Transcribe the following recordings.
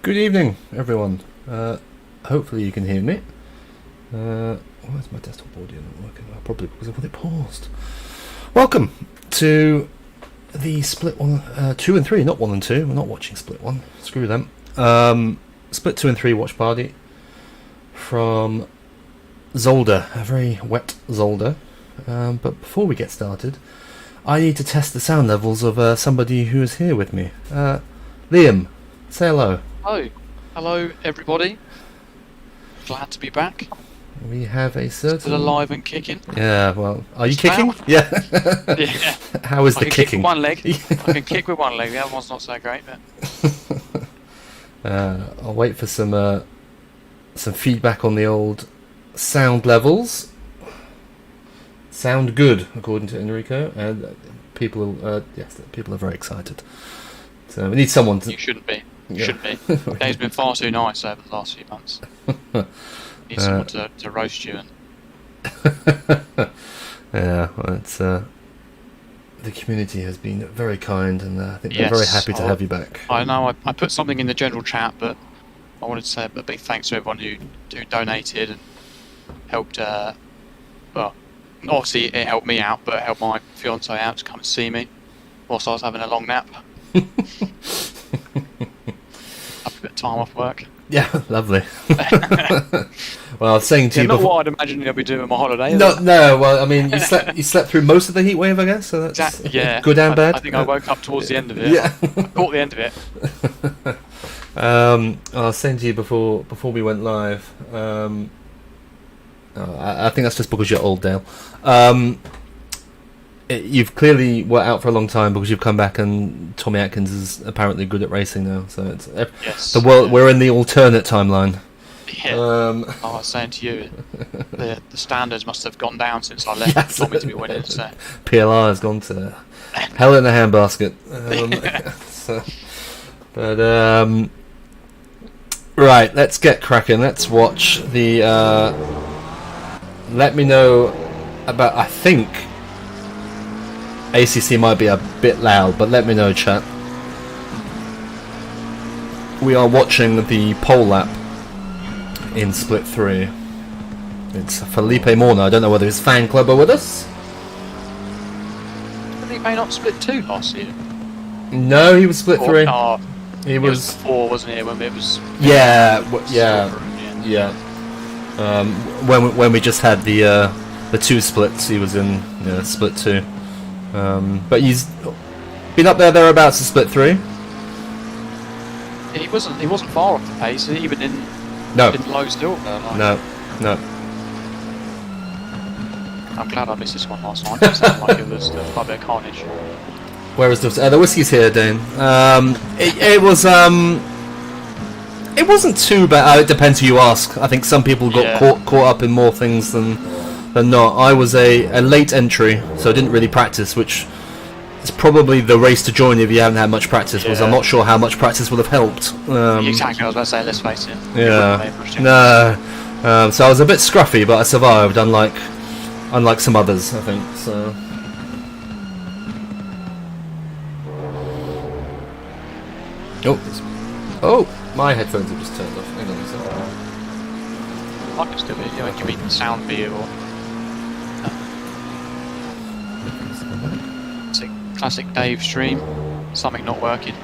Good evening, everyone. Hopefully you can hear me. Why is my desktop audio not working? Probably because I've got it paused. Welcome to the Split 1, 2 and 3, not 1 and 2. We're not watching Split 1. Screw them. Split 2 and 3 watch party from Zolder, a very wet Zolder. But before we get started, I need to test the sound levels of somebody who is here with me. Liam, say hello. Hello everybody. Glad to be back. We have a certain... Still alive and kicking. Yeah, well, are you kicking? Yeah. Yeah. How is the I can kicking? kick with one leg. I can kick with one leg. The other one's not so great. But I'll wait for some feedback on the old sound levels. Sound good, according to Enrico, and people are very excited. So we need someone to... You shouldn't be. You shouldn't be. Dave's been far too nice over the last few months. Need someone to roast you and... Yeah, well, it's the community has been very kind, and I think they're very happy to have you back. I know. I put something in the general chat, but I wanted to say a big thanks to everyone who donated and helped. Well, obviously it helped me out, but it helped my fiance out to come and see me whilst I was having a long nap. A bit of time off work. Yeah, lovely. Well, I was saying to you not before... what I'd imagine I'd be doing on my holiday. No. Well, I mean, you slept through most of the heat wave, I guess. So that's good and bad. I think I woke up towards the end of it. Yeah, I caught the end of it. I was saying to you before we went live. I think that's just because you're old, Dale. You've clearly were out for a long time because you've come back, and Tommy Atkins is apparently good at racing now. So it's the world. We're in the alternate timeline. Yeah. I was saying to you, the standards must have gone down since I left Tommy to be winning. So. PLR has gone to hell in a handbasket. Right, let's get cracking. Let's watch the. Let me know about. I think ACC might be a bit loud, but let me know, chat. We are watching the pole lap in Split 3. It's Felipe Morna. I don't know whether his fan club are with us. Felipe not Split 2 last year? No, he was Split 3. Oh, he was 4, wasn't it? When it was... Yeah. When we just had the two splits, he was in Split 2. But he's been up thereabouts to Split 3. Yeah, he wasn't far off the pace, even in low still. No. I'm glad I missed this one last night. It sounded like it was quite a bit of carnage. Where is the whiskey's here, Dane? It wasn't too bad. It depends who you ask. I think some people got caught up in more things than not. I was a late entry, so I didn't really practice, which is probably the race to join if you haven't had much practice, because I'm not sure how much practice would have helped. Exactly, I was about to say, let's face it. Yeah. No. So I was a bit scruffy, but I survived, unlike some others, I think. So. Oh, my headphones have just turned off. Hang on a second. I can still hear you when you mean sound view or... It's a classic Dave stream. Something not working.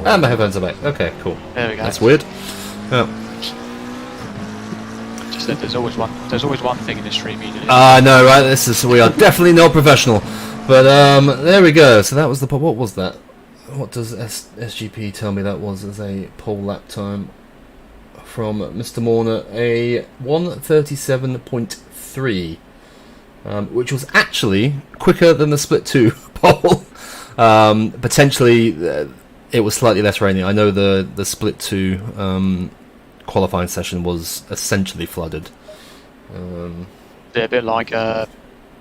And my headphones are back. Okay, cool. There we go. That's weird. Oh. Just that there's always one thing in this stream you do. I know, right? We are definitely not professional. But there we go. So that was the what was that? What does SGP tell me that was as a pole lap time from Mr. Morna? A 1:37.3, which was actually quicker than the Split 2 pole. Potentially, it was slightly less rainy. I know the Split 2 qualifying session was essentially flooded. They're a bit like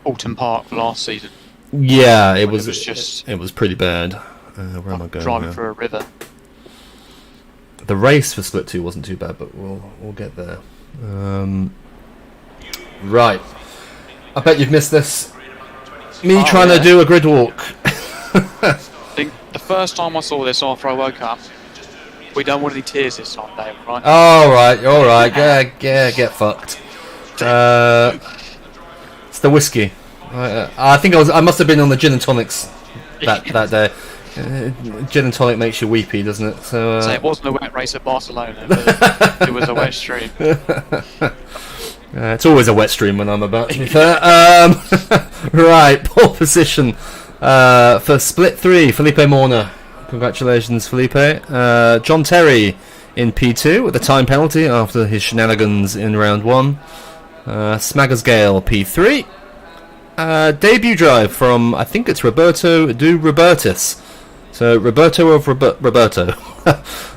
Alton Park for last season. Yeah, it was pretty bad. Where am I going driving now? through a river. The race for Split 2 wasn't too bad, but we'll get there. Right. I bet you've missed this. Me trying to do a grid walk. I think the first time I saw this after I woke up We don't want any tears this time, Dave, right? All right. Get fucked. It's the whiskey. I think I must have been on the gin and tonics that day. Gin and tonic makes you weepy, doesn't it? So it wasn't a wet race at Barcelona, but it was a wet stream. It's always a wet stream when I'm about to be fair. Right, pole position for split 3, Felipe Morna. Congratulations, Felipe. John Terry in P2 with a time penalty after his shenanigans in round 1. Smaggers Gale P3. Debut drive from, I think it's Roberto do Robertus. So Roberto of Roberto.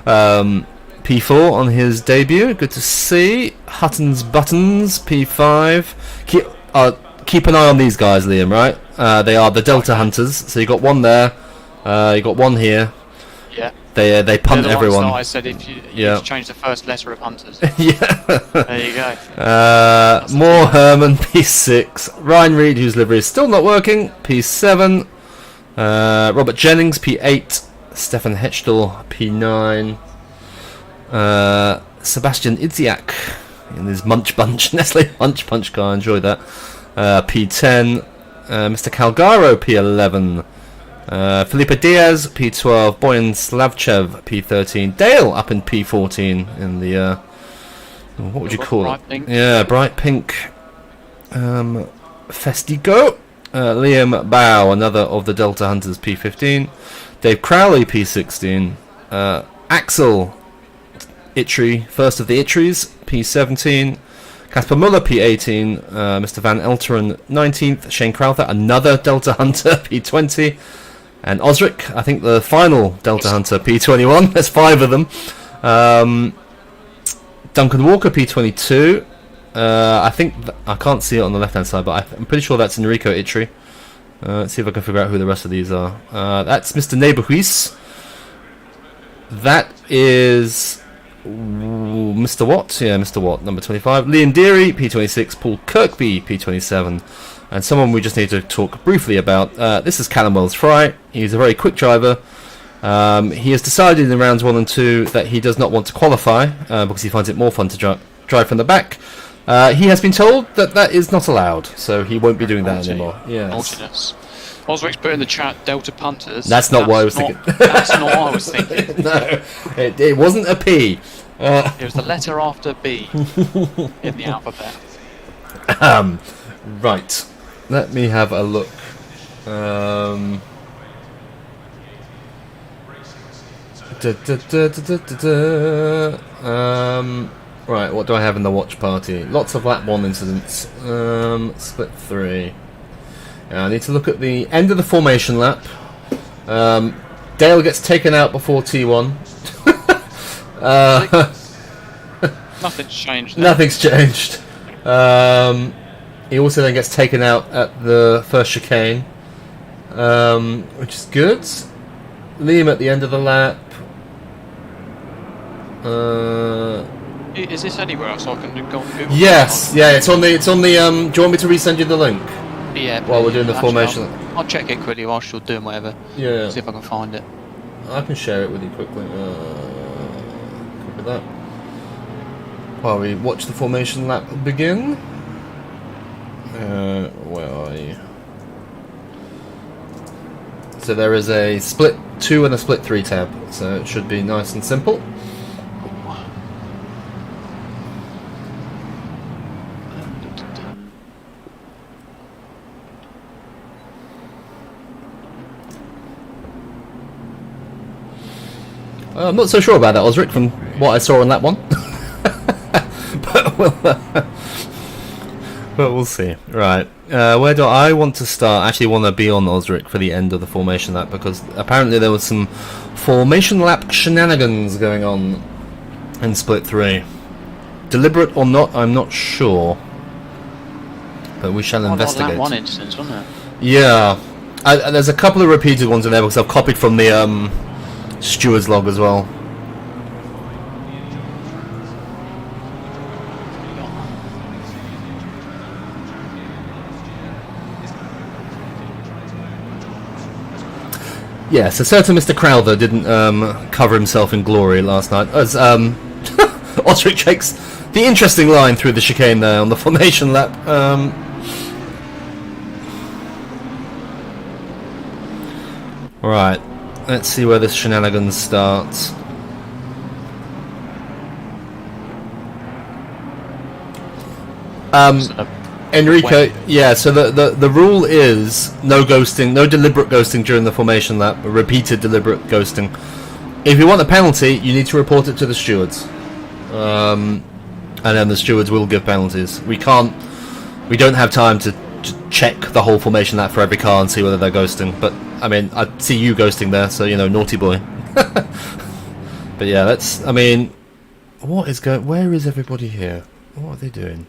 P4 on his debut. Good to see. Hutton's Buttons P5. Keep an eye on these guys, Liam, right? They are the Delta Hunters. So you got one there. You got one here. Yeah. They punt everyone. I said if you change the first letter of Hunters. Yeah. There you go. More Herman P6. Ryan Reed, whose livery is still not working, P7. Robert Jennings P8. Stefan Hechtel P9. Sebastian Idziak in his Munch Bunch Nestle Munch Punch car. Enjoyed that. P10. Mr. Calgaro P11. Felipe Diaz P12. Boyan Slavchev P13. Dale up in P14 in the what would you call it? Pink. Yeah, bright pink. Festigo. Liam Bow, another of the Delta Hunters, P15. Dave Crowley P16. Axel Itri, first of the Itris, P17. Casper Muller P18. Mr. Van Elteren 19th. Shane Crowther, another Delta Hunter, P20. And Osric, I think the final Delta Hunter, P21. There's 5 of them. Duncan Walker, P22. I think I can't see it on the left hand side, but I'm pretty sure that's Enrico Itri. Let's see if I can figure out who the rest of these are. That's Mr. Neighbourhuis. That is Mr. Watt. Yeah, Mr. Watt, number 25. Liam Deary, P26. Paul Kirkby, P27. And someone we just need to talk briefly about. This is Callum Wells-Fry. He's a very quick driver. He has decided in rounds 1 and 2 that he does not want to qualify because he finds it more fun to drive from the back. He has been told that that is not allowed, so he won't be doing that anymore. Yes. Alternate. Osric's put in the chat Delta Punters. That's not what I was thinking. That's not what I was thinking. No, it wasn't a P. It was the letter after B in the alphabet. Right. Let me have a look. Right, what do I have in the watch party? Lots of lap 1 incidents. Split 3. I need to look at the end of the formation lap. Dale gets taken out before T1. Nothing's changed. There. Nothing's changed. He also then gets taken out at the first chicane, which is good. Liam at the end of the lap. Is this anywhere else I can go on Google? Yes, yeah, it's on the. Do you want me to resend you the link? Yeah. While we're doing the formation. I'll check it quickly whilst you're doing whatever. Yeah. See if I can find it. I can share it with you quickly. Copy that. While we watch the formation lap begin. Where are you? So there is a split 2 and a split 3 tab, so it should be nice and simple. I'm not so sure about that, Osric, from what I saw on that one. But we'll see. Right. Where do I want to start? I actually want to be on Osric for the end of the formation lap, because apparently there was some formation lap shenanigans going on in split 3. Deliberate or not, I'm not sure. But we shall investigate. One instance, wasn't it? Yeah. There's a couple of repeated ones in there because I've copied from the steward's log as well. Yeah, so certain Mr. Crowther didn't cover himself in glory last night, as Osric takes the interesting line through the chicane there on the formation lap. Right, let's see where this shenanigans starts. Enrico, yeah, so the rule is no ghosting, no deliberate ghosting during the formation lap, repeated deliberate ghosting. If you want a penalty, you need to report it to the stewards. And then the stewards will give penalties. We don't have time to check the whole formation lap for every car and see whether they're ghosting. But, I mean, I see you ghosting there, so, you know, naughty boy. But yeah, that's, I mean, where is everybody here? What are they doing?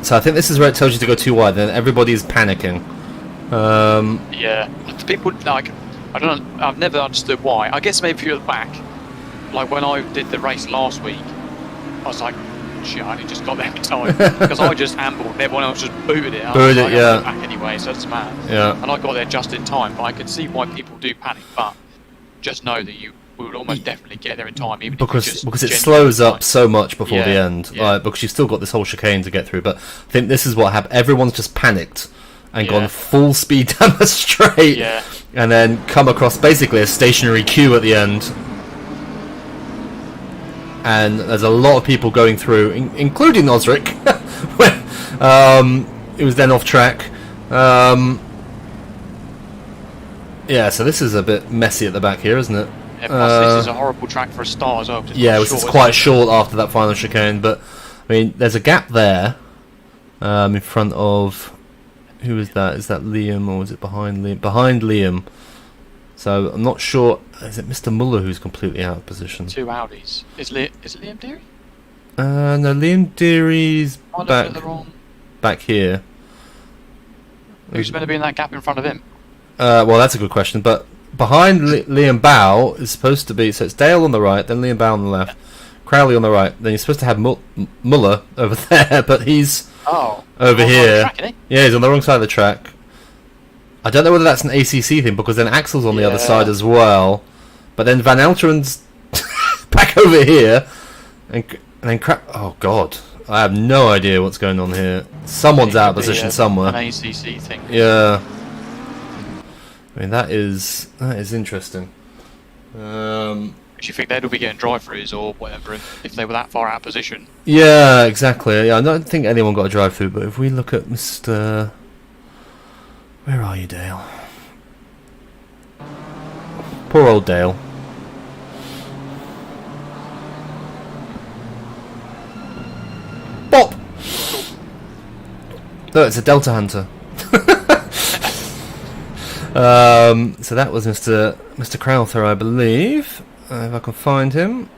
So I think this is where it tells you to go too wide, then everybody is panicking. Yeah, people, like, I don't know, I've never understood why. I guess maybe if you're at the back, like when I did the race last week, I was like, shit, I only just got there in time. Because I just ambled and everyone else just booted it. Booted it, yeah. Back anyway, so it doesn't matter. Yeah. And I got there just in time, but I can see why people do panic, but just know that you will almost definitely get there in time, even because if it slows up so much before the end, yeah. because you've still got this whole chicane to get through. But I think this is what happened. Everyone's just panicked and gone full speed down the straight, and then come across basically a stationary queue at the end. And there's a lot of people going through, including Osric, it was then off track. Yeah, so this is a bit messy at the back here, isn't it? Yeah, plus this is a horrible track for a start as well. Yeah, it's quite short after that final chicane, but I mean, there's a gap there in front of, who is that? Is that Liam or is it behind Liam? Behind Liam. So I'm not sure. Is it Mr. Muller who's completely out of position? Two Audis. Is it Liam Deary? No, Liam Deary's back here. Who's going to be in that gap in front of him? Well, that's a good question, but behind Liam Bow is supposed to be, so it's Dale on the right, then Liam Bow on the left, Crowley on the right, then you're supposed to have Muller over there, but he's over here. Track, yeah, he's on the wrong side of the track. I don't know whether that's an ACC thing, because then Axel's on the other side as well, but then Van Elteren's back over here, and then oh god, I have no idea what's going on here. Someone's out of position somewhere. An ACC thing. Yeah. I mean, that is interesting. Do you think they'd all be getting drive-throughs or whatever if they were that far out of position? Yeah, exactly. Yeah, I don't think anyone got a drive-through, but if we look at Mr... Where are you, Dale? Poor old Dale. Bop! No, it's a Delta Hunter. So that was Mr. Crowther, I believe. If I can find him.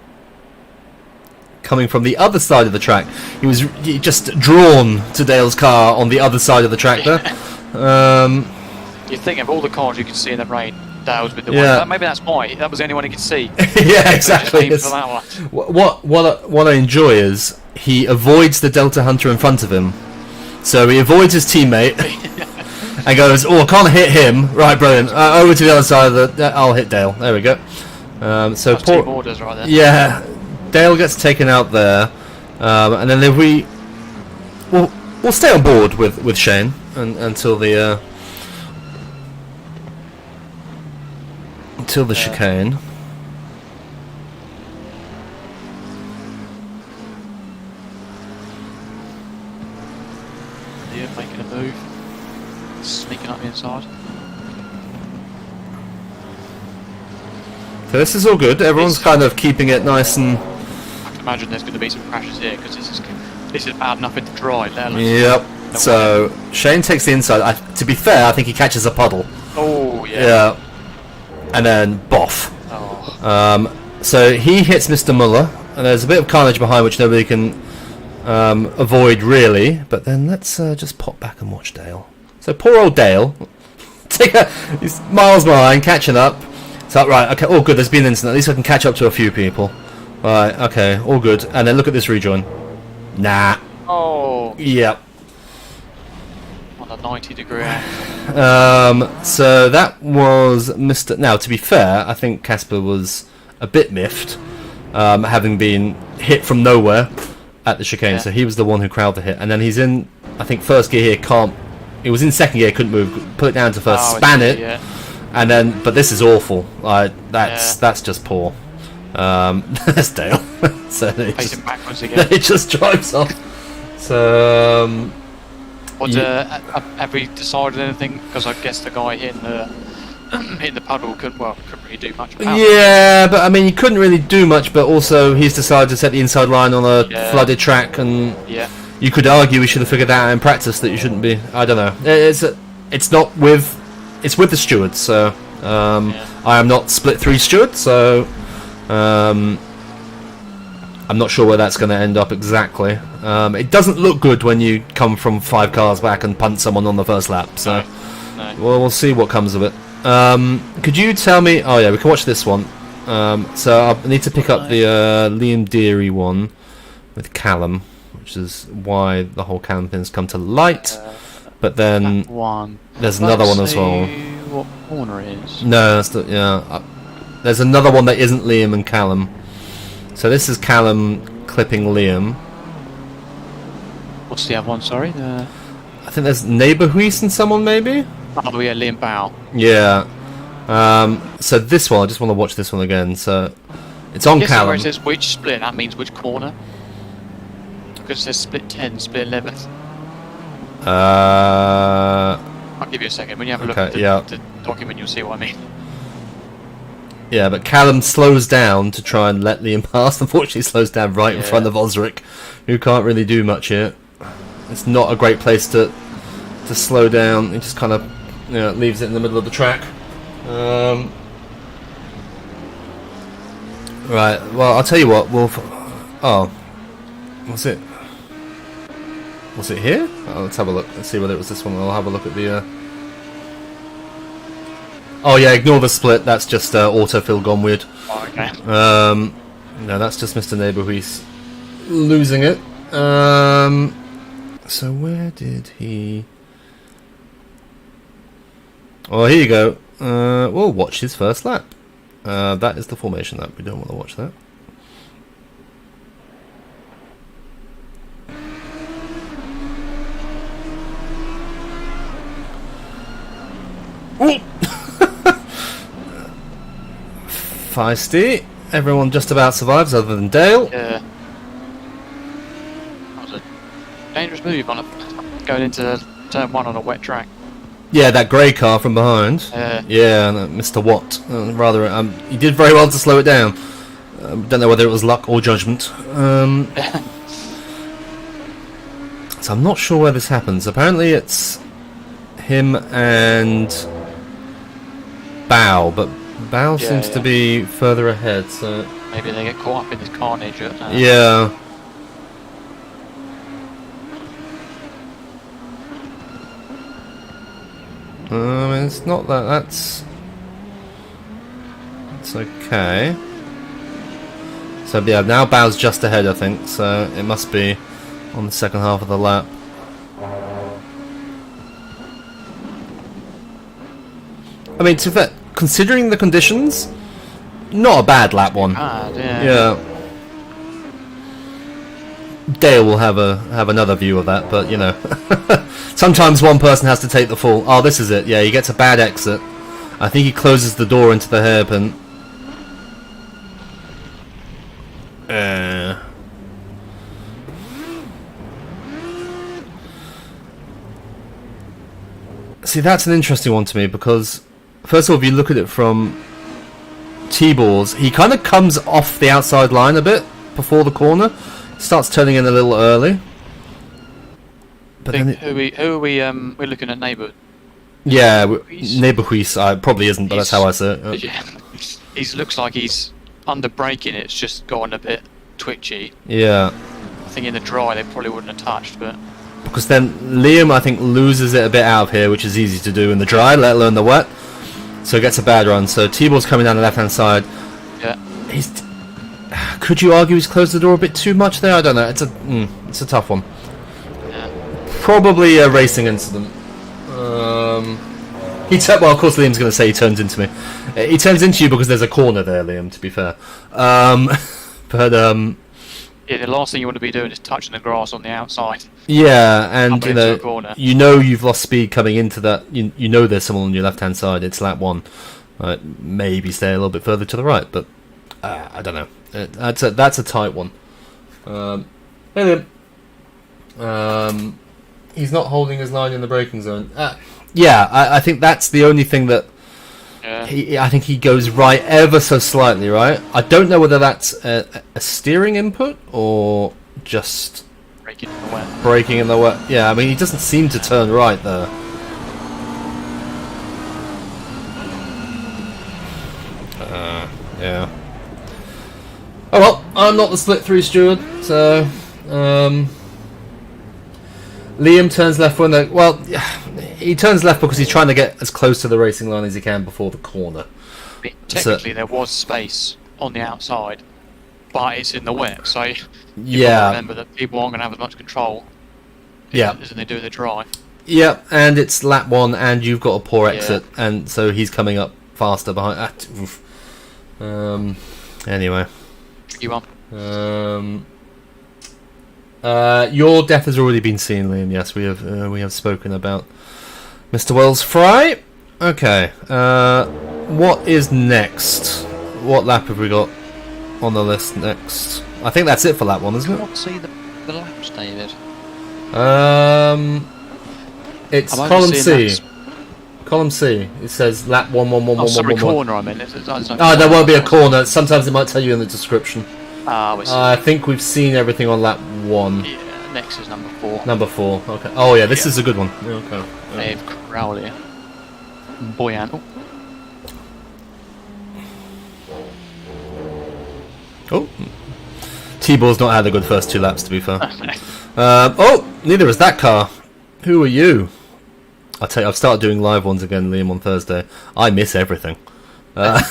Coming from the other side of the track. He was just drawn to Dale's car on the other side of the track there. You think of all the cars you could see in the rain, Dale's with the one. Maybe that's why. That was the only one he could see. Yeah, exactly. What I enjoy is he avoids the Delta Hunter in front of him. So he avoids his teammate. And goes, oh, I can't hit him. Right, brilliant. Over to the other side of the... I'll hit Dale. There we go. So that's two borders right there. Yeah, Dale gets taken out there. And then if we'll stay on board with Shane until the chicane. Yeah, making a move. Sneaking up the inside. So this is all good. Everyone's kind of keeping it nice and... I can imagine there's going to be some crashes here because this is bad enough in the dry. Yep. So Shane takes the inside. To be fair, I think he catches a puddle. Oh yeah. Yeah. And then boff. Oh. So he hits Mr. Muller, and there's a bit of carnage behind which nobody can avoid really. But then let's just pop back and watch Dale. So poor old Dale, he's miles behind, catching up. So right, okay, all good. There's been an incident. At least I can catch up to a few people. Right, okay, all good. And then look at this rejoin. Nah. Oh. Yep. What on a 90-degree angle. So that was Mr. Now, to be fair, I think Casper was a bit miffed, having been hit from nowhere at the chicane. Yeah. So he was the one who crowded the hit, and then he's in, I think, first gear here. Can't. He was in second gear, couldn't move. Put it down to first, span it, yeah. and then. But this is awful. That's just poor. There's Dale. So Facing backwards again. it just drives off. So. Have we decided anything? Because I guess the guy hitting the puddle couldn't really do much about it. Yeah, but I mean, he couldn't really do much. But also, he's decided to set the inside line on a flooded track, and you could argue we should have figured that out in practice that you shouldn't be. I don't know. It's with the steward. So I am not split 3 steward. So I'm not sure where that's going to end up exactly. It doesn't look good when you come from 5 cars back and punt someone on the first lap. So, no. Well, we'll see what comes of it. Could you tell me? Oh yeah, we can watch this one. So I need to pick up the Liam Deary one with Callum, which is why the whole Callum thing's come to light. But then there's another one as well. What corner it is? No, there's another one that isn't Liam and Callum. So this is Callum clipping Liam. What's the other one? Sorry. I think there's Neighbourhuis and someone maybe. Oh yeah, Liam Bow. Yeah. So this one, I just want to watch this one again. So it's on Callum. Where it says which split, that means which corner. Because it says split 10, split 11. I'll give you a second. When you have a look at the document, you'll see what I mean. Yeah, but Callum slows down to try and let Liam pass. Unfortunately, he slows down right in front of Osric, who can't really do much here. It's not a great place to slow down. He just kind of leaves it in the middle of the track. Right. Well, I'll tell you what. Was it here? Oh, let's have a look. Let's see whether it was this one. I'll have a look at the. Oh yeah, ignore the split. That's just autofill gone weird. Oh, okay. No, that's just Mr. Neighbourhuis losing it. So where did he? Oh, here you go. We'll watch his first lap. That is the formation lap. We don't want to watch that. Feisty. Everyone just about survives other than Dale. Yeah. That was a dangerous move on going into turn 1 on a wet track. Yeah, that grey car from behind. Yeah, Mr. Watt. He did very well to slow it down. Don't know whether it was luck or judgment. So I'm not sure where this happens. Apparently it's him and Bao, but Bao seems to be further ahead, so maybe they get caught up in this carnage. Yeah. It's not that. That's okay. So yeah, now Bao's just ahead, I think. So it must be on the second half of the lap. I mean, considering the conditions, not a bad lap one. Yeah. Dale will have another view of that, but sometimes one person has to take the fall. Oh, this is it. Yeah, he gets a bad exit. I think he closes the door into the hairpin. See, that's an interesting one to me because, first of all, if you look at it from T-Ball's, he kind of comes off the outside line a bit before the corner, starts turning in a little early. But then who are we? We're looking at Neighbour. Yeah, Neighbourhuis probably isn't, but that's how I say it. Yeah, he looks like he's under braking. It's just gone a bit twitchy. Yeah. I think in the dry they probably wouldn't have touched, but. Because then Liam, I think, loses it a bit out of here, which is easy to do in the dry, let alone the wet. So he gets a bad run. So T-Ball's coming down the left-hand side. Yeah. Could you argue he's closed the door a bit too much there? I don't know. It's a tough one. Yeah. Probably a racing incident. Well, of course, Liam's going to say he turns into me. He turns into you because there's a corner there, Liam. To be fair, but Yeah, the last thing you want to be doing is touching the grass on the outside. yeah, and Coming into a corner. you know you've lost speed coming into that. You know there's someone on your left hand side. It's lap 1. Maybe stay a little bit further to the right, but I don't know. That's a tight one. Hey, Liam. He's not holding his line in the braking zone. Yeah, I think that's the only thing that. Yeah. I think he goes right ever so slightly, right? I don't know whether that's a steering input or just Breaking in the wet. braking in the wet. Yeah, I mean, he doesn't seem to turn right there. Yeah. Oh well, I'm not the split through steward, so Liam turns left when he turns left because he's trying to get as close to the racing line as he can before the corner. I mean, technically, there was space on the outside, but it's in the wet, so you've got to remember that people aren't going to have as much control as they do in the dry. Yeah, and it's lap 1, and you've got a poor exit, and so he's coming up faster behind. Anyway. You won. Your death has already been seen, Liam. Yes, we have spoken about Mr. Wells Fry. Okay. What is next? What lap have we got on the list next? I think that's it for lap 1, isn't I it? can't see the laps, David. It's I'm only column seeing C. Column C. It says lap 1. Sorry, corner I meant. There won't be a corner. Sometimes it might tell you in the description. I think we've seen everything on lap 1. Yeah, next is number 4. Number 4. Okay. Oh yeah, this is a good one. Okay. Dave Crowley. Boyan. Oh. T-Ball's not had a good first 2 laps, to be fair. Neither is that car. Who are you? I'll tell you, I've started doing live ones again, Liam, on Thursday. I miss everything. I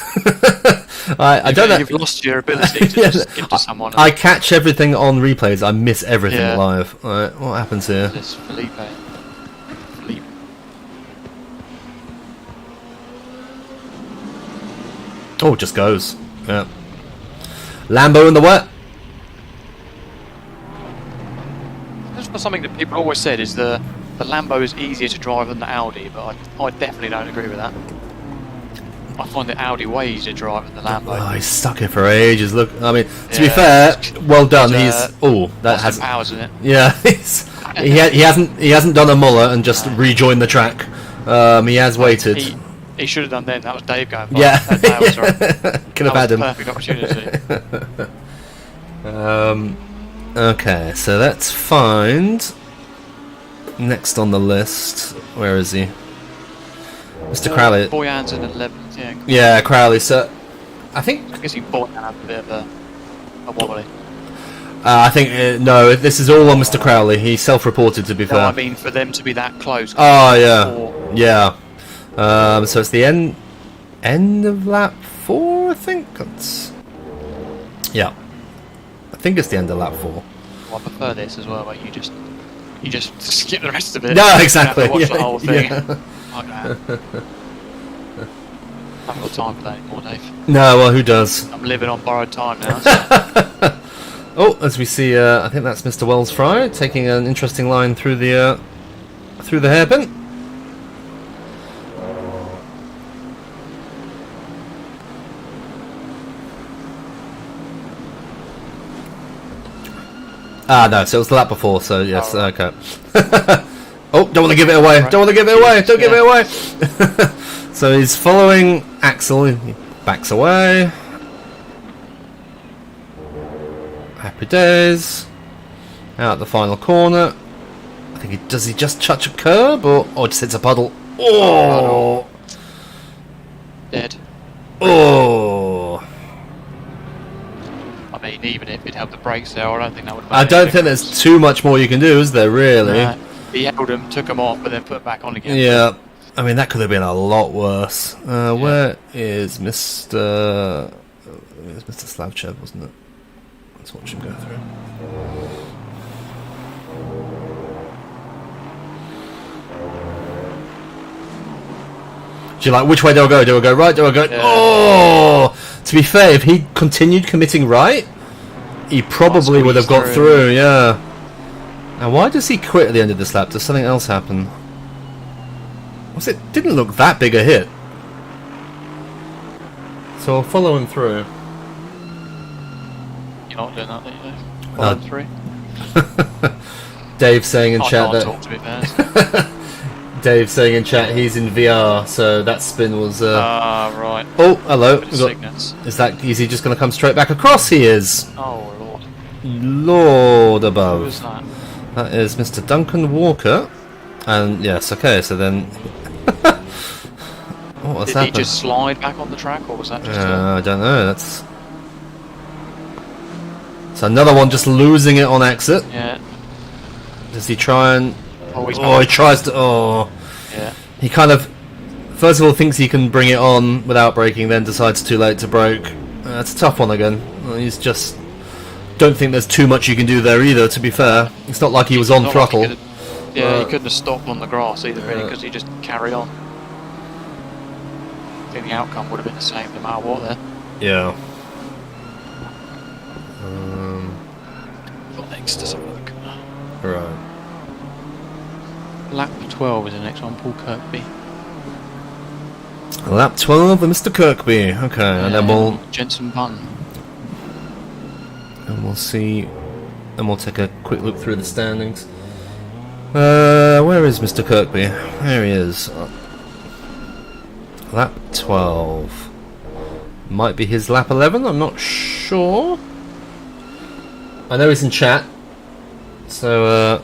don't know. You've lost your ability to just give to someone. I catch everything on replays. I miss everything live. Alright, what happens here? This Felipe. Oh, it just goes. Yeah. Lambo in the wet. That's something that people always said is the Lambo is easier to drive than the Audi, but I definitely don't agree with that. I find the Audi way easier to drive than the Lambo. Oh, he's stuck here for ages. Look, I mean, to be fair, well done. That has powers in it. Yeah, he hasn't done a Muller and just rejoined the track. He has waited. He should have done then. That was Dave going by. Yeah, that was right. could have had him. Perfect opportunity. Okay, so let's find next on the list. Where is he? Mr. Crowley. Boyan's in 11th, yeah. Yeah, Crowley. So, I think. I guess Boyan had a bit of a wobbly. I think no. This is all on Mr. Crowley. He self-reported, to be fair. I mean, for them to be that close. Oh yeah. So it's the end of lap 4, I think. I think it's the end of lap 4. Well, I prefer this as well, where you just skip the rest of it. No, exactly. You have to watch the whole thing. Yeah. Like that. I haven't got time for that anymore, Dave. No, well, who does? I'm living on borrowed time now. So. As we see, I think that's Mr. Wells Fry taking an interesting line through the hairpin. No, so it was the lap before, so yes, okay. Don't want to give it away, right. Don't want to give it away, don't give it away! So he's following Axel, he backs away. Happy days. Out the final corner. I think does he just touch a curb, or just hits a puddle? Oh! Dead. Oh! I mean, even if it held the brakes there, I don't think that would. I don't think there's too much more you can do, is there? Really? He held them, took them off, but then put them back on again. Yeah. I mean, that could have been a lot worse. Where is Mr. It was Mr. Slavchev, wasn't it? Let's watch him go through. You're like, which way do I go? Do I go right? Do I go... Yeah. Oh! To be fair, if he continued committing right, he probably would have got through, yeah. Now, why does he quit at the end of this lap? Does something else happen? Didn't look that big a hit. So I'll follow him through. You're not doing that, are you? Follow him through. Dave saying in chat that... Talk, to be fair. Dave saying in chat he's in VR, so that spin was... right. Oh, hello. Is he just going to come straight back across? He is. Oh, Lord. Lord above. Who is that? That is Mr. Duncan Walker. And yes, okay, so then... What's happened? Did he just slide back on the track, or was that just I don't know, that's... So another one just losing it on exit. Yeah. Does he try and... Oh, he tries to... Oh. Yeah. He kind of... First of all thinks he can bring it on without braking, then decides too late to brake. That's a tough one again. He's just... Don't think there's too much you can do there either, to be fair. It's not like he was on throttle. Like he couldn't have stopped on the grass either, really, because he just carried on. I think the outcome would have been the same no matter what there. Yeah. What next? Let's have a look. Right. Lap 12 is the next one, Paul Kirkby. Lap 12 of Mr. Kirkby. Okay, and then we'll... Jensen Button. And we'll see... And we'll take a quick look through the standings. Where is Mr. Kirkby? There he is. Lap 12. Might be his lap 11, I'm not sure. I know he's in chat. So,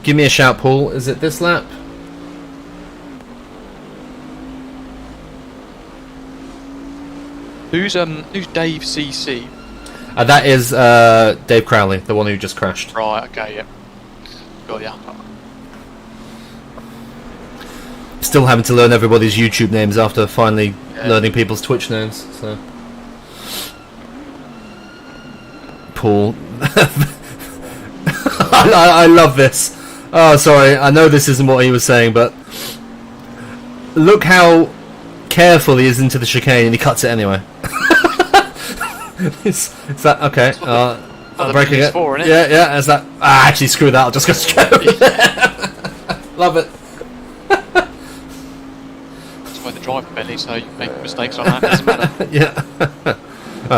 give me a shout, Paul. Is it this lap? Who's Dave CC? That is Dave Crowley, the one who just crashed. Right, okay, yeah. Got ya. Still having to learn everybody's YouTube names after finally learning people's Twitch names. So, Paul, I love this. Oh, sorry, I know this isn't what he was saying, but look how careful he is into the chicane, and he cuts it anyway. is that okay? I'm breaking it. Yeah. Is that? Actually, screw that. I'll just go straight over there. Love it. The driver belly, so you make mistakes on that, doesn't matter. Yeah.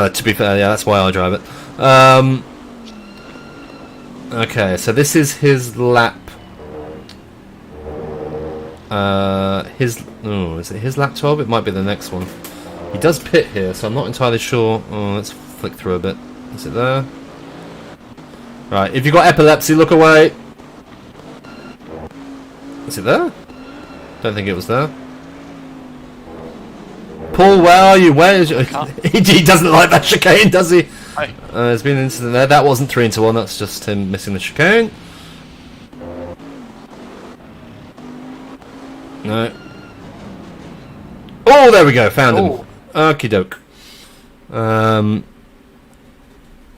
To be fair, yeah, that's why I drive it. Okay, so this is his lap. Is it his lap 12? It might be the next one. He does pit here, so I'm not entirely sure. Oh, let's flick through a bit. Is it there? Right, if you've got epilepsy, look away. Is it there? Don't think it was there. Paul, where are you? Where is you? He doesn't like that chicane, does he? There's been an incident there. That wasn't 3 into 1. That's just him missing the chicane. No. Oh, there we go. Found him. Okie doke.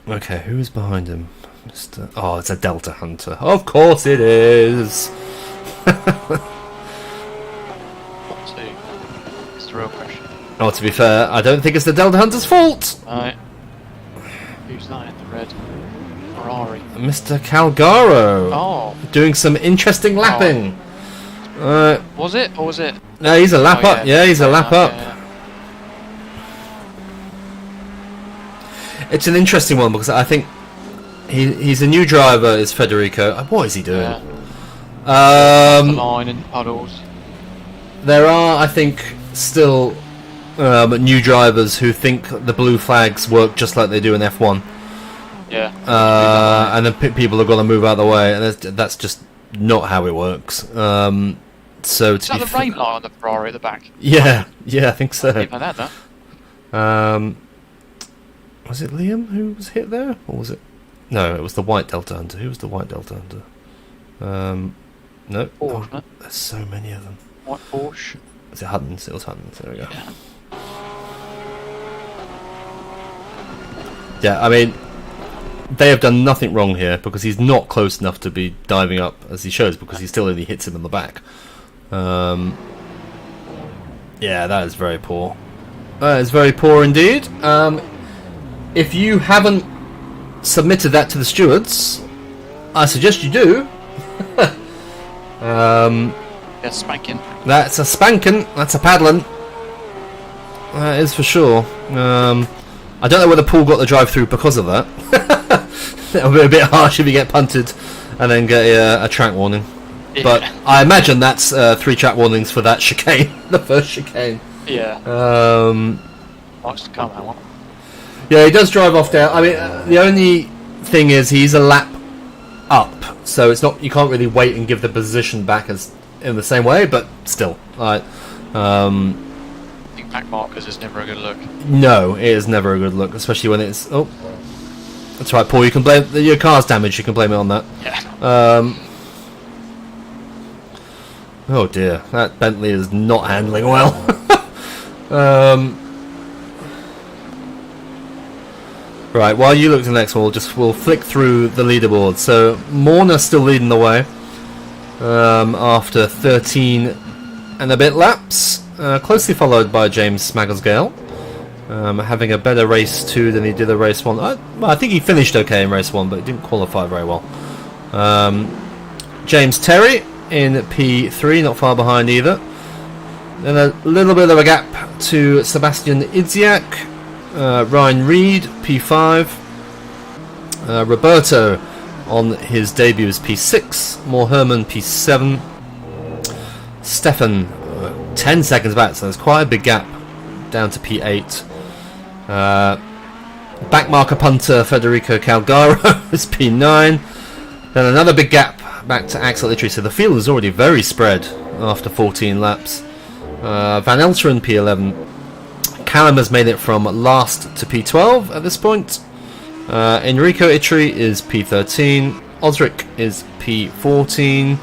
Okay, who's behind him? Mr. Oh, it's a Delta Hunter. Of course it is. It's the real question. Oh, to be fair, I don't think it's the Delta Hunter's fault. Right. Who's that in the red? Ferrari. Mr. Calgaro. Oh. Doing some interesting lapping. Was it, or was it? No, he's a lap up. Yeah, he's a lap up. Yeah. It's an interesting one because I think he's a new driver. Is Federico? What is he doing? The line and puddles. There are, I think, still new drivers who think the blue flags work just like they do in F1. Yeah. And then people have got to move out of the way, and that's just not how it works. So is that the rain light on the Ferrari at the back? Yeah, I think so. I didn't know that. Was it Liam who was hit there, or was it? No, it was the white Delta Hunter. Who was the white Delta Hunter? No. Porsche, Oh, there's so many of them. White Porsche. Was it Huttons? It was Huttons. There we go. Yeah, I mean, they have done nothing wrong here because he's not close enough to be diving up as he shows because he still only hits him in the back. Yeah, that is very poor. That is very poor indeed. If you haven't submitted that to the stewards, I suggest you do. Yeah, spanking. That's a spanking. That's a paddling. That is for sure. I don't know whether Paul got the drive-through because of that. It'll be a bit harsh if you get punted and then get a track warning. Yeah. But I imagine that's 3 track warnings for that chicane, the first chicane. Yeah. Likes to come, that one. Yeah, he does drive off down. I mean, the only thing is he's a lap up, so it's not. You can't really wait and give the position back as in the same way, but still, like. I think back markers is never a good look. No, it is never a good look, especially when it's. Oh, that's right, Paul. You can blame your car's damage. You can blame it on that. Yeah. Oh dear, that Bentley is not handling well. Right, while you look to the next one, we'll flick through the leaderboard. So Morna still leading the way after 13 and a bit laps, closely followed by James Smagglesgale, having a better race 2 than he did in race 1. I think he finished okay in race 1, but he didn't qualify very well. James Terry in P3, not far behind either. Then a little bit of a gap to Sebastian Idziak. Ryan Reed, P5. Roberto on his debut is P6. Moore Herman, P7. Stefan, 10 seconds back, so there's quite a big gap down to P8. Backmarker punter Federico Calgaro is P9. Then another big gap back to Axel Itri, so the field is already very spread after 14 laps. Van Elteren, P11. Callum has made it from last to P12 at this point. Enrico Itri is P13. Osric is P14.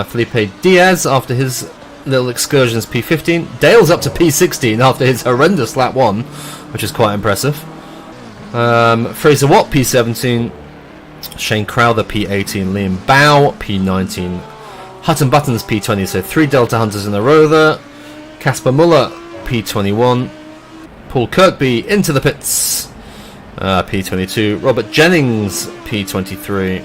Felipe Diaz, after his little excursion, is P15. Dale's up to P16 after his horrendous lap 1, which is quite impressive. Fraser Watt, P17. Shane Crowther, P18. Liam Bow, P19. Hutton Buttons, P20. So 3 Delta Hunters in a row there. Casper Muller, P21. Paul Kirkby into the pits, P22. Robert Jennings, P23.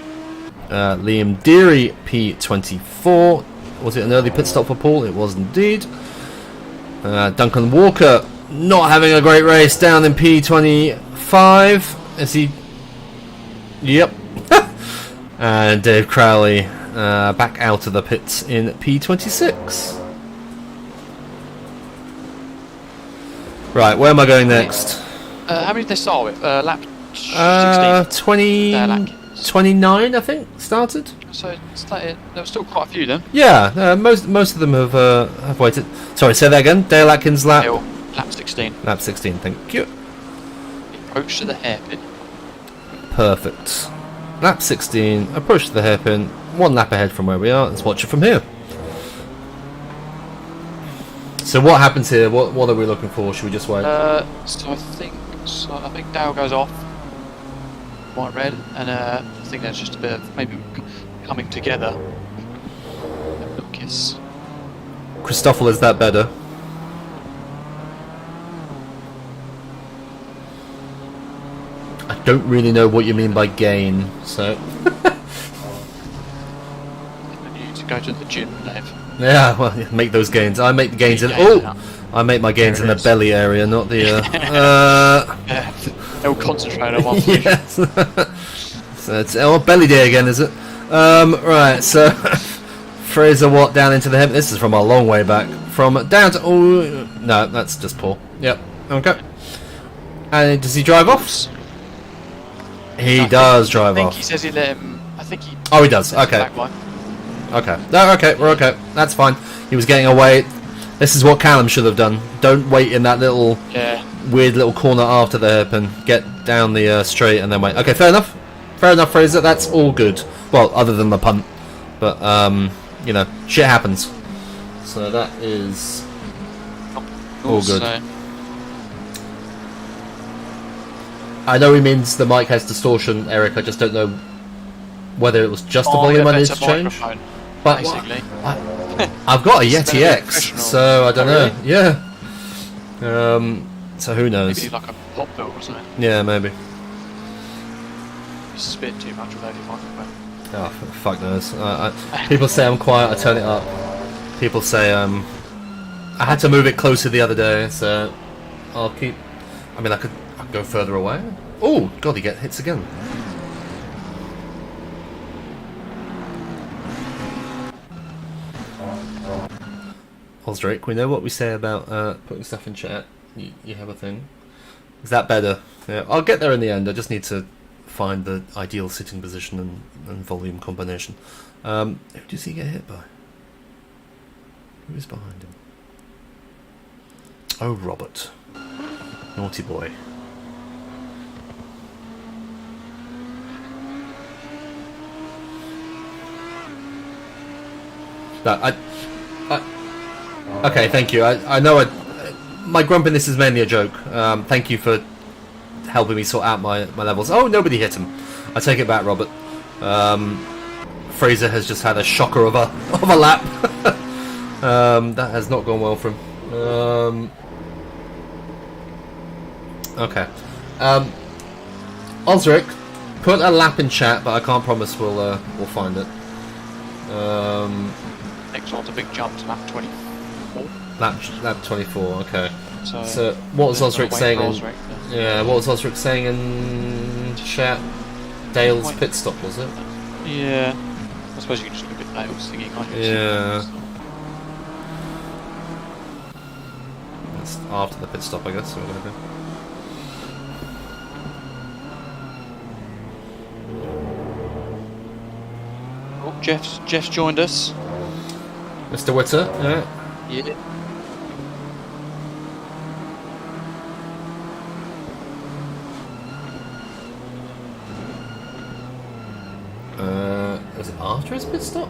Liam Deary, P24. Was it an early pit stop for Paul? It was indeed. Duncan Walker not having a great race, down in P25. Is he? Yep. And Dave Crowley back out of the pits in P26. Right, where am I going next? How many did they start with? Lap 16? 29, I think, started. So there were still quite a few then. Yeah, most of them have waited. Sorry, say that again. Dale Atkins lap. Lap 16. Lap 16, thank you. Approach to the hairpin. Perfect. Lap 16, approach to the hairpin. 1 lap ahead from where we are. Let's watch it from here. So what happens here? What are we looking for? Should we just wait? So I think Dale goes off. White red, and I think there's just a bit of maybe coming together. A little kiss. Christoffel, is that better? I don't really know what you mean by gain, so. I need to go to the gym, Dave. Yeah, well, make those gains. I make the gains in. I make my gains in the belly area, not the. Yeah, they'll concentrate on one. Yes. So it's belly day again, is it? Right. So Fraser Watt down into the hip. This is from a long way back. From down to. Oh no, that's just Paul. Yep. Okay. And does he drive off? He does drive off. I think he says he let him. I think he. Oh, he does. Okay. Okay. No, okay, we're okay. That's fine. He was getting away. This is what Callum should have done. Don't wait in that little weird little corner after the hairpin. Get down the straight and then wait. Okay, fair enough. Fair enough, Fraser. That's all good. Well, other than the punt. But, you know, shit happens. So that is all good. I know he means the mic has distortion, Eric. I just don't know whether it was just the volume I need to change. But basically. I've got a It's Yeti better than X, professional. so I don't Oh, know. really? Yeah. So who knows? Maybe like a pop build or something. Yeah, maybe. You spit too much without your microphone. Oh, fuck knows. People say I'm quiet, I turn it up. People say I had to move it closer the other day, so I'll keep... I mean, I could go further away. Oh, God, he hits again. Osric, we know what we say about putting stuff in chat. You have a thing. Is that better? Yeah, I'll get there in the end. I just need to find the ideal sitting position and volume combination. Who does he get hit by? Who is behind him? Oh, Robert. Naughty boy. No, okay, thank you. I know my grumpiness is mainly a joke. Thank you for helping me sort out my levels. Oh, nobody hit him. I take it back, Robert. Fraser has just had a shocker of a lap. That has not gone well for him. Okay. Osric, put a lap in chat, but I can't promise we'll find it. Next one's a big jump to lap 24. Lap 24. Okay. So what was Osric saying? Osric, Yeah, what was Osric saying in chat? Dale's pit stop, was it? Yeah. I suppose you can just look at Dale's thingy, can't you? Yeah. That's after the pit stop, I guess. So we're gonna do. Oh, Jeff's joined us. Mr. Witter, yeah. Yeah. Was it after his pit stop?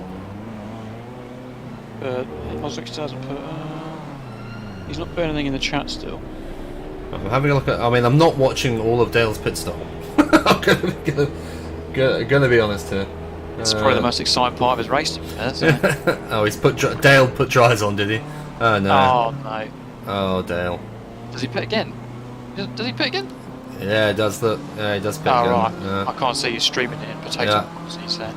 Osric still hasn't put. He's not put anything in the chat still. I'm having a look at. I mean, I'm not watching all of Dale's pit stop. I'm gonna be honest here. It's probably the most exciting part of his race, to be fair. So. Oh, Dale put dries on, did he? Oh no. Oh no. Oh, Dale. Does he pit again? Does he pit again? Yeah, he does the. Yeah, he does pit Oh again. right. Yeah. I can't see you streaming it in potato. Yeah. He said.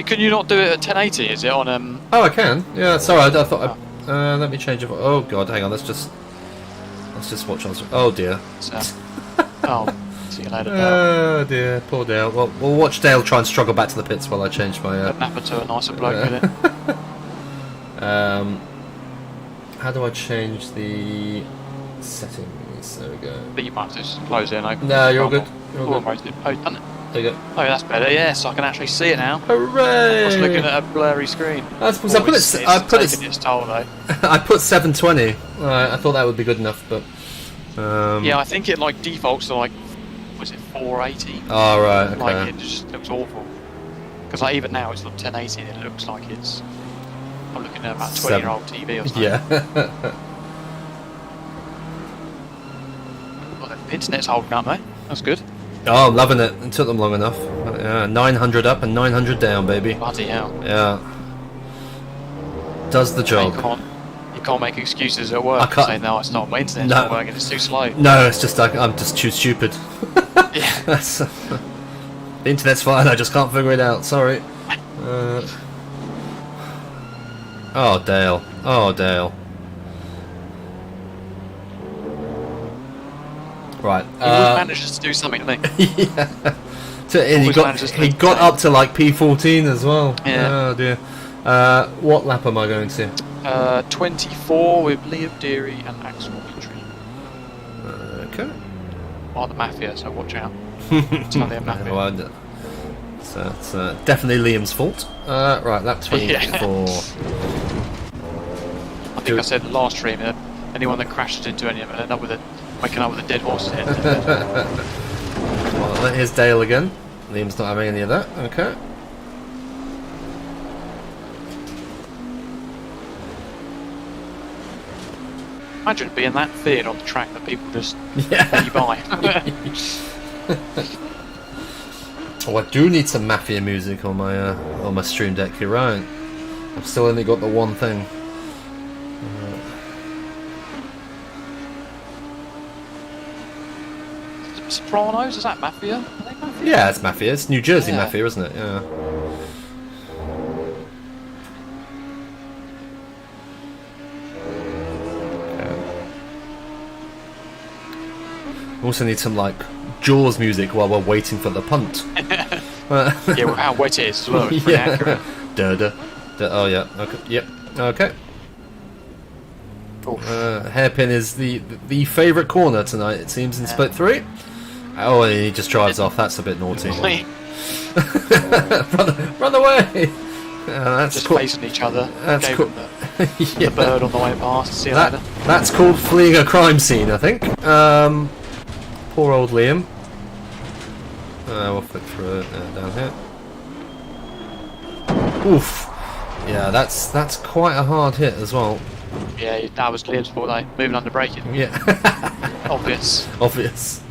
Can you not do it at 1080? Is it on Oh, I can. Yeah, sorry. I thought. Let me change it. Oh God, hang on. Let's just watch on. Oh dear. So, oh, see you later. Dale. Oh dear, poor Dale. Well, we'll watch Dale try and struggle back to the pits while I change my. Napper to a nicer bloke with it. How do I change the settings? There we go. But you might just close it and open. No, you're all good. You're all good. Oh, done it. There you go. Oh, that's better. Yes, I can actually see it now. Hooray! I was looking at a blurry screen. That's because I put it. I put it. Its toll though. I put 720. I thought that would be good enough, but. Yeah, I think it like defaults to like, was it 480? Oh right. Okay. Like it just looks awful. Because like even now it's not 1080 and it looks like it's. I'm looking at about 20-year-old TV or something. Yeah. Well, the internet's holding up, mate. That's good. Oh, I'm loving it. It took them long enough. Yeah, 900 up and 900 down, baby. Bloody hell. Yeah. Does the job. You can't make excuses at work. I can't. Say no, it's not. My internet's not working. It's too slow. No, it's just like I'm just too stupid. Yeah. That's, the internet's fine. I just can't figure it out. Sorry. Oh, Dale. Oh, Dale. Right. He always manages to do something, doesn't he? Yeah. And he got up to like P14 as well. Yeah. Oh dear. What lap am I going to? 24 with Liam Deary and Axel Petrie. Okay. Or the Mafia, so watch out. It's not the Mafia. Well, so it's definitely Liam's fault. Right, lap 24. I think I said last stream that anyone that crashes into any of it end up with waking up with a dead horse head. Well, here's Dale again. Liam's not having any of that. Okay. Imagine being that feared on the track that people just Yeah. let you by. Oh, I do need some Mafia music on my Stream Deck. You're right. I've still only got the one thing. Sopranos, is that Mafia? Are they Mafia? Yeah, it's Mafia. It's New Jersey Yeah. Mafia, isn't it? Yeah. We also need some like Jaws music while we're waiting for the punt. Yeah, well, how wet it is as well. It's pretty accurate. Da, da, da. Oh yeah. Okay. Yep. Okay. Oof. Hairpin is the favourite corner tonight. It seems in split 3. Oh, and he just drives off. That's a bit naughty. run away! That's Just cool. facing each other. That's Gave cool. them Yeah. the bird on the way past. See you later. That's called fleeing a crime scene, I think. Poor old Liam. We'll flick through it down here. Oof. Yeah, that's quite a hard hit as well. Yeah, that was Liam's fault, though. Moving under braking. Yeah. Obvious. Obvious.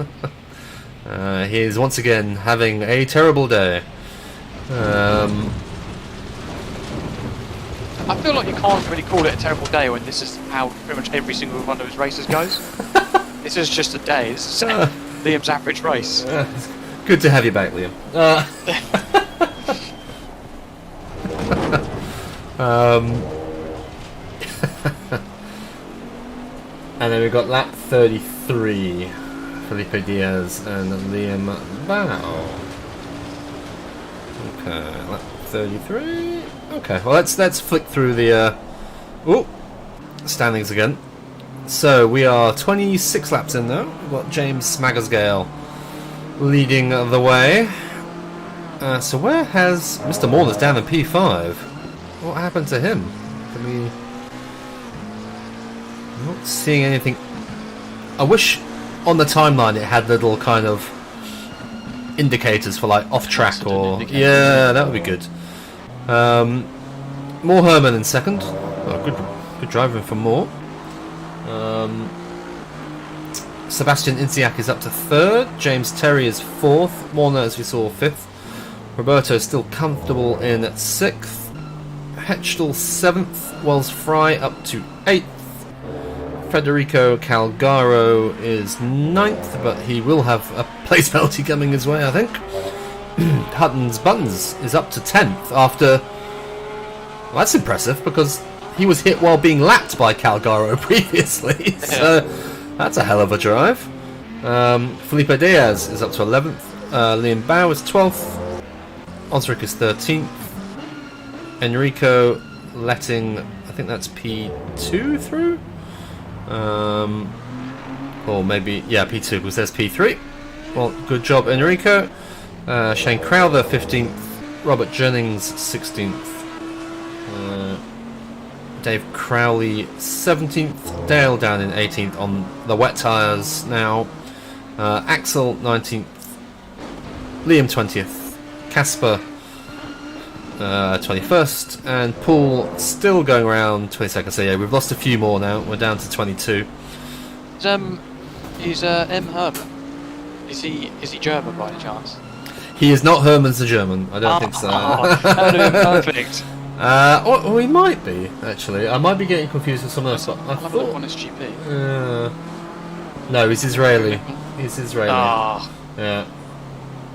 He is once again having a terrible day. I feel like you can't really call it a terrible day when this is how pretty much every single one of his races goes. This is just a day. This is Liam's average race. Good to have you back, Liam. And then we've got lap 33. Felipe Diaz and Liam Bao. Okay, lap 33. Okay, well let's flick through the standings again. So we are 26 laps in now. We've got James Smaggersgale leading the way. So where has Mr. Morner's down in P5? What happened to him? Can we? I'm not seeing anything. I wish on the timeline it had little kind of indicators for like off track or yeah, that would be good. Moore Herman in second. Oh, good driving for Moore. Sebastian Insiak is up to third. James Terry is fourth. Warner, as we saw, fifth. Roberto is still comfortable in at sixth. Hetchdal seventh. Wells Fry up to eighth. Federico Calgaro is ninth, but he will have a place penalty coming his way, I think. Hutton's Buttons is up to 10th after... Well, that's impressive, because he was hit while being lapped by Calgaro previously, so that's a hell of a drive. Felipe Diaz is up to 11th. Liam Bao is 12th. Osric is 13th. Enrico letting... I think that's P2 through? Or maybe, yeah, P2 because there's P3. Well, good job, Enrico. Shane Crowther 15th, Robert Jennings 16th, Dave Crowley 17th, Dale down in 18th on the wet tyres now, Axel 19th, Liam 20th, Casper 21st, and Paul still going around 22nd. So yeah, we've lost a few more now. We're down to 22. Is M. Herman? Is he German by any chance? He is not Herman's the German. I don't think so. That would have been perfect. Or he might be actually. I might be getting confused with someone else. But I'll have a look on his GP. No, he's Israeli. He's Israeli. Ah. Yeah.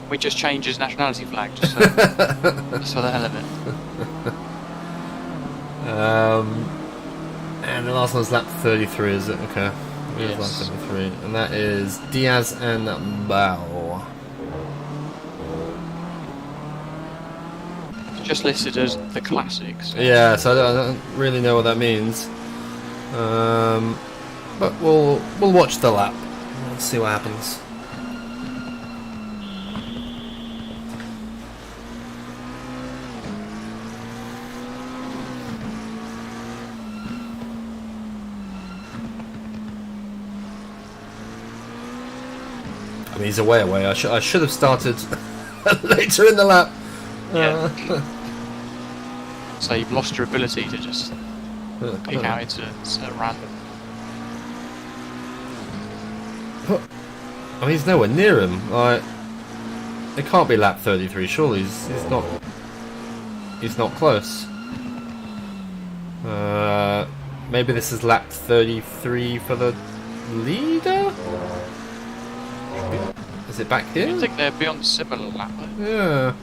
We just changed his nationality flag just for the hell of it. And the last one's lap 33, is it? Okay. Yes. Lap 33. And that is Diaz and Bao. It's just listed as the classics. Yeah, so I don't really know what that means. But we'll watch the lap. Let's see what happens. I mean, he's away. I should have started later in the lap. Yeah. So you've lost your ability to just pick out into random. I mean, he's nowhere near him. Like, It can't be lap 33. Surely he's not. He's not close. Maybe this is lap 33 for the leader. Is it back here? I think they'd be on similar lap. Yeah.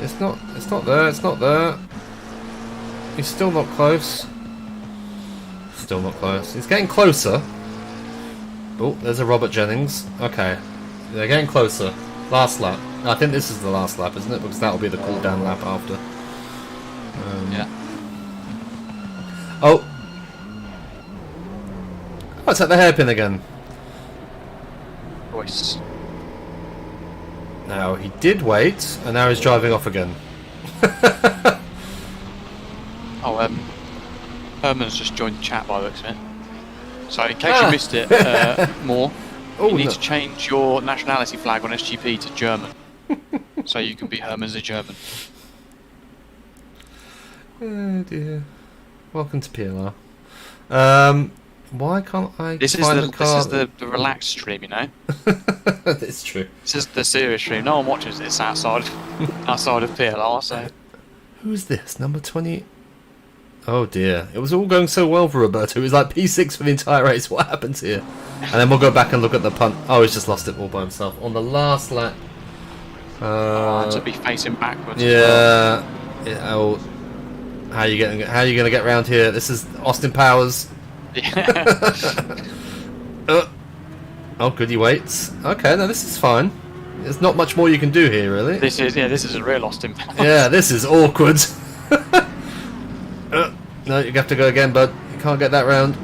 It's not. It's not there. It's not there. He's still not close. Still not close. He's getting closer. Oh, there's a Robert Jennings. Okay. They're getting closer. Last lap. I think this is the last lap, isn't it? Because that'll be the cool down lap after. Yeah. Oh. Oh, it's at the hairpin again. Voice. Now, he did wait, and now he's driving off again. Oh, Herman's just joined the chat by the looks of it. So, in case you missed it more, you need to change your nationality flag on SGP to German. So you can be Herman the German. Oh dear. Welcome to PLR. Why can't I This find is the car? This is the relaxed stream, you know? It's true. This is the serious stream. No one watches this outside outside of PLR, so... Who's this? Number 20? Oh dear. It was all going so well for Roberto. It was like P6 for the entire race. What happened here? And then we'll go back and look at the punt. Oh, he's just lost it all by himself. On the last lap. to be facing backwards. Yeah. Oh, how are you gonna get around here? This is Austin Powers. Yeah. Oh, good, he waits. Okay, no, this is fine. There's not much more you can do here, really. This is a real Austin Powers. Yeah, this is awkward. No, you have to go again, bud. You can't get that round.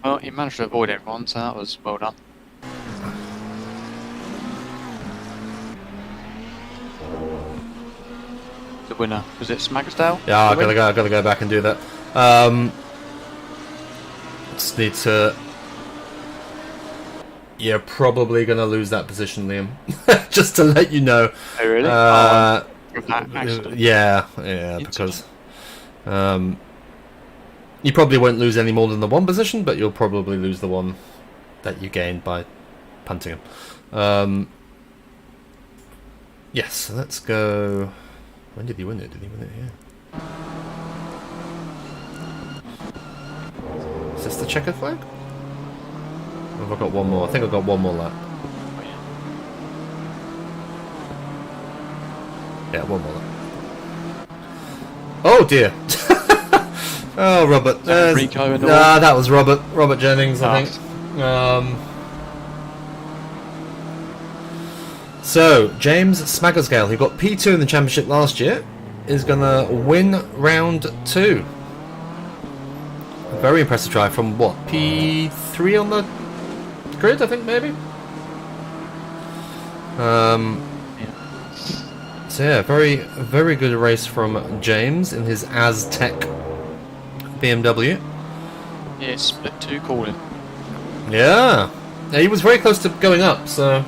Well, he managed to avoid everyone, so that was well done. The winner, was it Smaggsdale? Yeah, I gotta go back and do that. Just need to. You're probably gonna lose that position, Liam. Just to let you know. Oh really? From that accident. Yeah, because you probably won't lose any more than the one position, but you'll probably lose the one that you gained by punting him. Yes, so let's go. When did he win it? Did he win it here? Is this the checkered flag? Or have I got one more? I think I've got one more lap. Yeah, one more lap. Oh dear! Oh, Robert. Rico and all. Nah, that was Robert Jennings, I think. So, James Smaggersgale, who got P2 in the championship last year, is going to win round 2. A very impressive drive from, what, P3 on the grid, I think, maybe? So, yeah, very good race from James in his Aztec BMW. Yeah, split 2 calling. Yeah, he was very close to going up, so...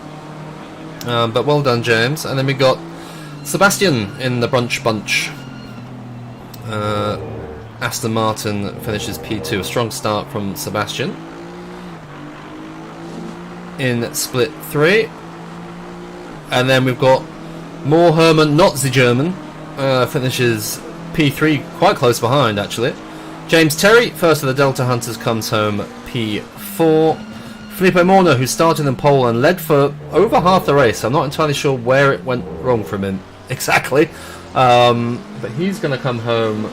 but well done, James. And then we got Sebastian in the brunch bunch. Aston Martin finishes P2. A strong start from Sebastian. In split 3. And then we've got more Herman, not the German. Finishes P3, quite close behind, actually. James Terry, first of the Delta Hunters, comes home P4. Felipe Morno, who started in pole and led for over half the race. I'm not entirely sure where it went wrong from him exactly, but he's going to come home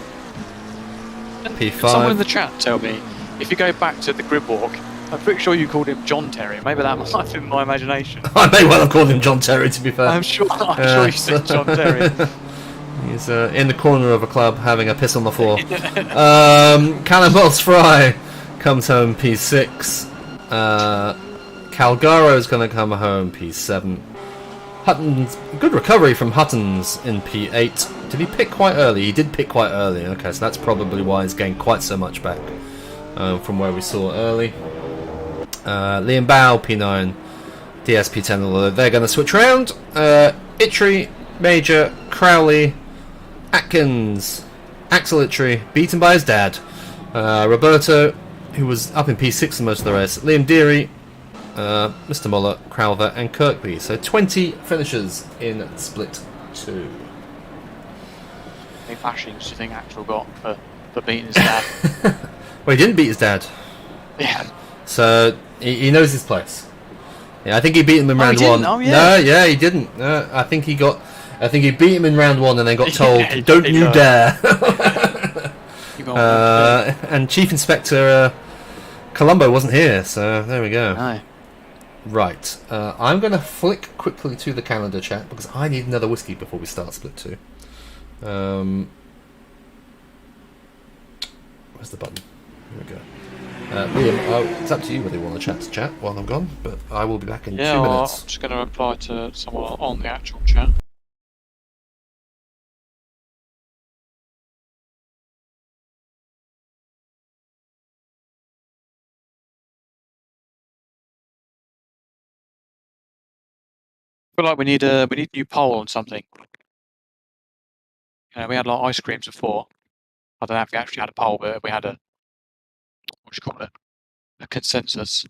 P5. Can someone in the chat tell me, if you go back to the grid walk, I'm pretty sure you called him John Terry. Maybe that might have been my imagination. I may well have called him John Terry, to be fair. I'm sure you said John Terry. He's in the corner of a club having a piss on the floor. Callum Wells Fry comes home P6. Calgaro is going to come home P7. Hutton's good recovery from Hutton's in P8. Did he pick quite early? He did pick quite early. Okay, so that's probably why he's gained quite so much back from where we saw early. Liam Bow P9, DS P10. Although they're going to switch around. Itri, Major, Crowley, Atkins, Axel Itri, beaten by his dad. Roberto, who was up in P6 for most of the race. Liam Deary, Mr. Muller, Crowther, and Kirkby. So 20 finishers in Split 2. How many flashings do you think Axel got for beating his dad? Well, he didn't beat his dad. Yeah. So he knows his place. Yeah, I think he beat him in round one. Oh, yeah. No, yeah, he didn't. No, I think he beat him in round one and then got told, "Don't you dare!" And Chief Inspector Colombo wasn't here, so there we go. No. Right, I'm going to flick quickly to the calendar chat because I need another whiskey before we start Split 2. Where's the button? Here we go. Liam, it's up to you whether you want to chat while I'm gone, but I will be back in 2 minutes. I'm just going to reply to someone on the actual chat. I feel like we need a new poll on something. We had like ice creams before. I don't know if we actually had a poll, but we had a consensus.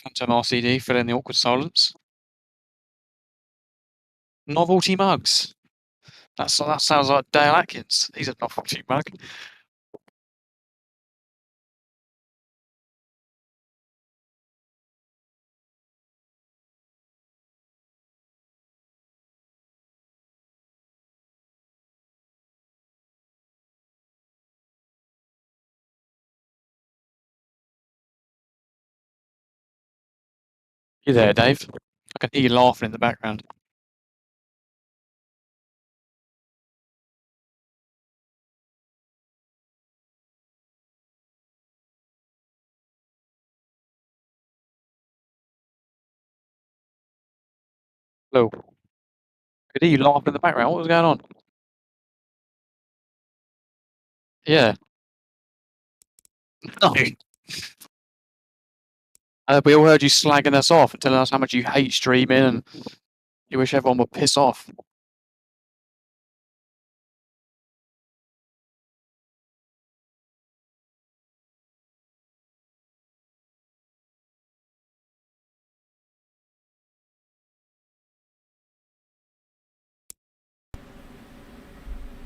Phantom RCD, fill in the awkward silence. Novelty mugs. That sounds like Dale Atkins. He's a novelty mug. You there, Dave? I can hear you laughing in the background. Hello. I could hear you laughing in the background. What was going on? Yeah. No. We all heard you slagging us off and telling us how much you hate streaming and you wish everyone would piss off.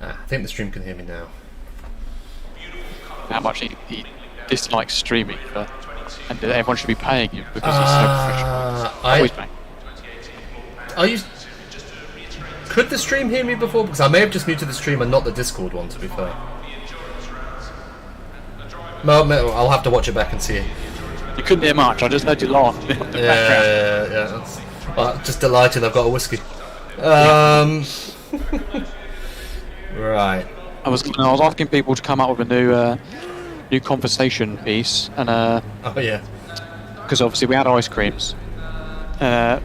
I think the stream can hear me now. How much he dislikes streaming, and that everyone should be paying you because he's so professional. Always paying. Are you? Could the stream hear me before? Because I may have just muted the stream and not the Discord one, to be fair. No, I'll have to watch it back and see it. You couldn't hear much. I just heard you laugh. Yeah. Well, I'm just delighted I've got a whiskey. Right. I was asking people to come up with a new conversation piece, and oh yeah, because obviously we had ice creams. Who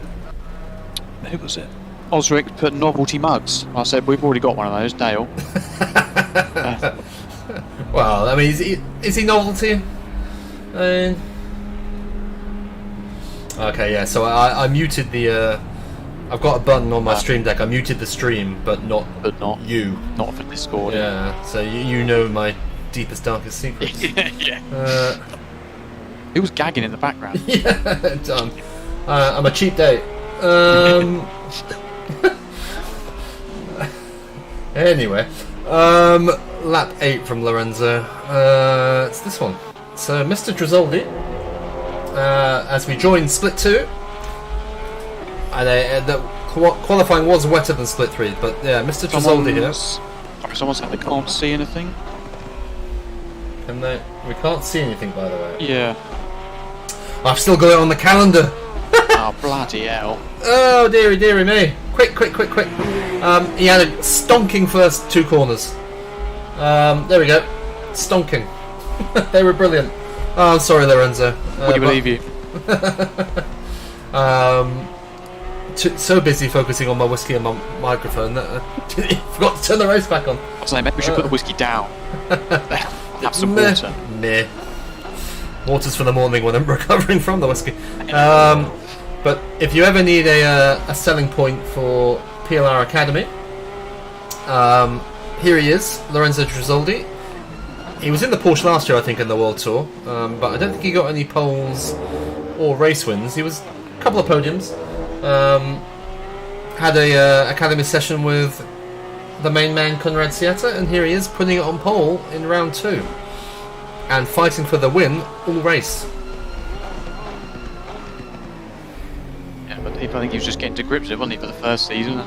was it? Osric put novelty mugs. I said we've already got one of those, Dale. Well, I mean, is he novelty? Okay, yeah. So I muted the. I've got a button on my stream deck. I muted the stream, but not you. Not for Discord. Yeah. So you know my deepest, darkest secrets. Yeah. Who was gagging in the background? Yeah, done. I'm a cheap date. Anyway, lap 8 from Lorenzo. It's this one. So Mr. Drizzoldi, as we join Split 2. And the qualifying was wetter than Split 3, but yeah, Mr. Drizzoldi here. Someone said they can't see anything. Can they? We can't see anything, by the way. Yeah. I've still got it on the calendar. Oh, bloody hell. Oh, dearie me. Quick. He had a stonking first 2 corners. There we go. Stonking. They were brilliant. Oh, I'm sorry, Lorenzo. We believe you. So busy focusing on my whiskey and my microphone that I forgot to turn the race back on. I was saying, maybe we should put the whiskey down. Have some water. Meh. Water's for the morning when I'm recovering from the whiskey. But if you ever need a selling point for PLR Academy, here he is, Lorenzo Drizzoldi. He was in the Porsche last year, I think, in the World Tour, but I don't think he got any poles or race wins. He was a couple of podiums. Had a Academy session with the main man, Conrad Sieta, and here he is putting it on pole in round 2 and fighting for the win all race. Yeah, but I think he was just getting to grips with it, wasn't he, for the first season? I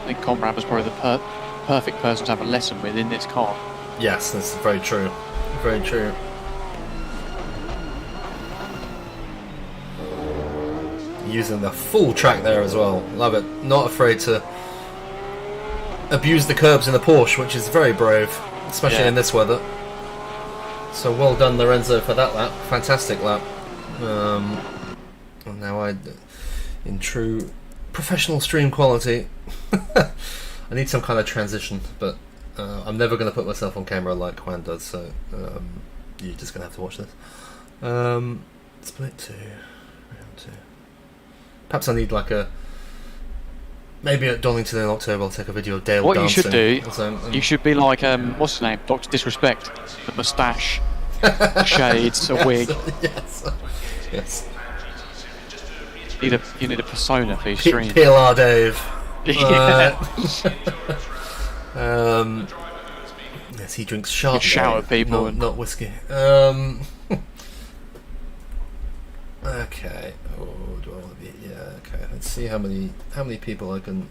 think Conrad was probably the perfect person to have a lesson with in this car. Yes, that's very true. Very true. Using the full track there as well. Love it. Not afraid to abuse the curbs in the Porsche, which is very brave, especially in this weather. So well done, Lorenzo, for that lap. Fantastic lap. And now in true professional stream quality, I need some kind of transition, but I'm never going to put myself on camera like Juan does, so you're just going to have to watch this. Split 2, round 2. Perhaps I need like maybe at Donington in October I'll take a video of Dale what dancing. You should do, you should be like, what's his name? Dr. Disrespect. The moustache, shades, a wig. Yes. You need a persona for your stream. PLR Dave. Yes, he drinks Chardonnay. You shout at people. Not whiskey. Okay. Oh, do I want to be? Yeah. Okay. Let's see how many people I can.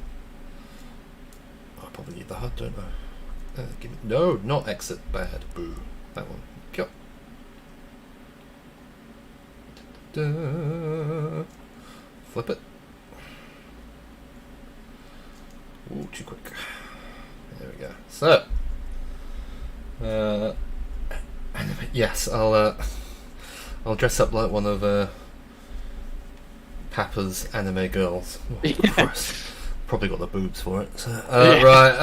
I probably need the HUD, don't I? No, not exit. Bad. Boo. That one. Go. Flip it. Ooh, too quick. There we go. So. Yes, I'll dress up like one of Papa's anime girls. Oh, Christ. Probably got the boobs for it. So, right.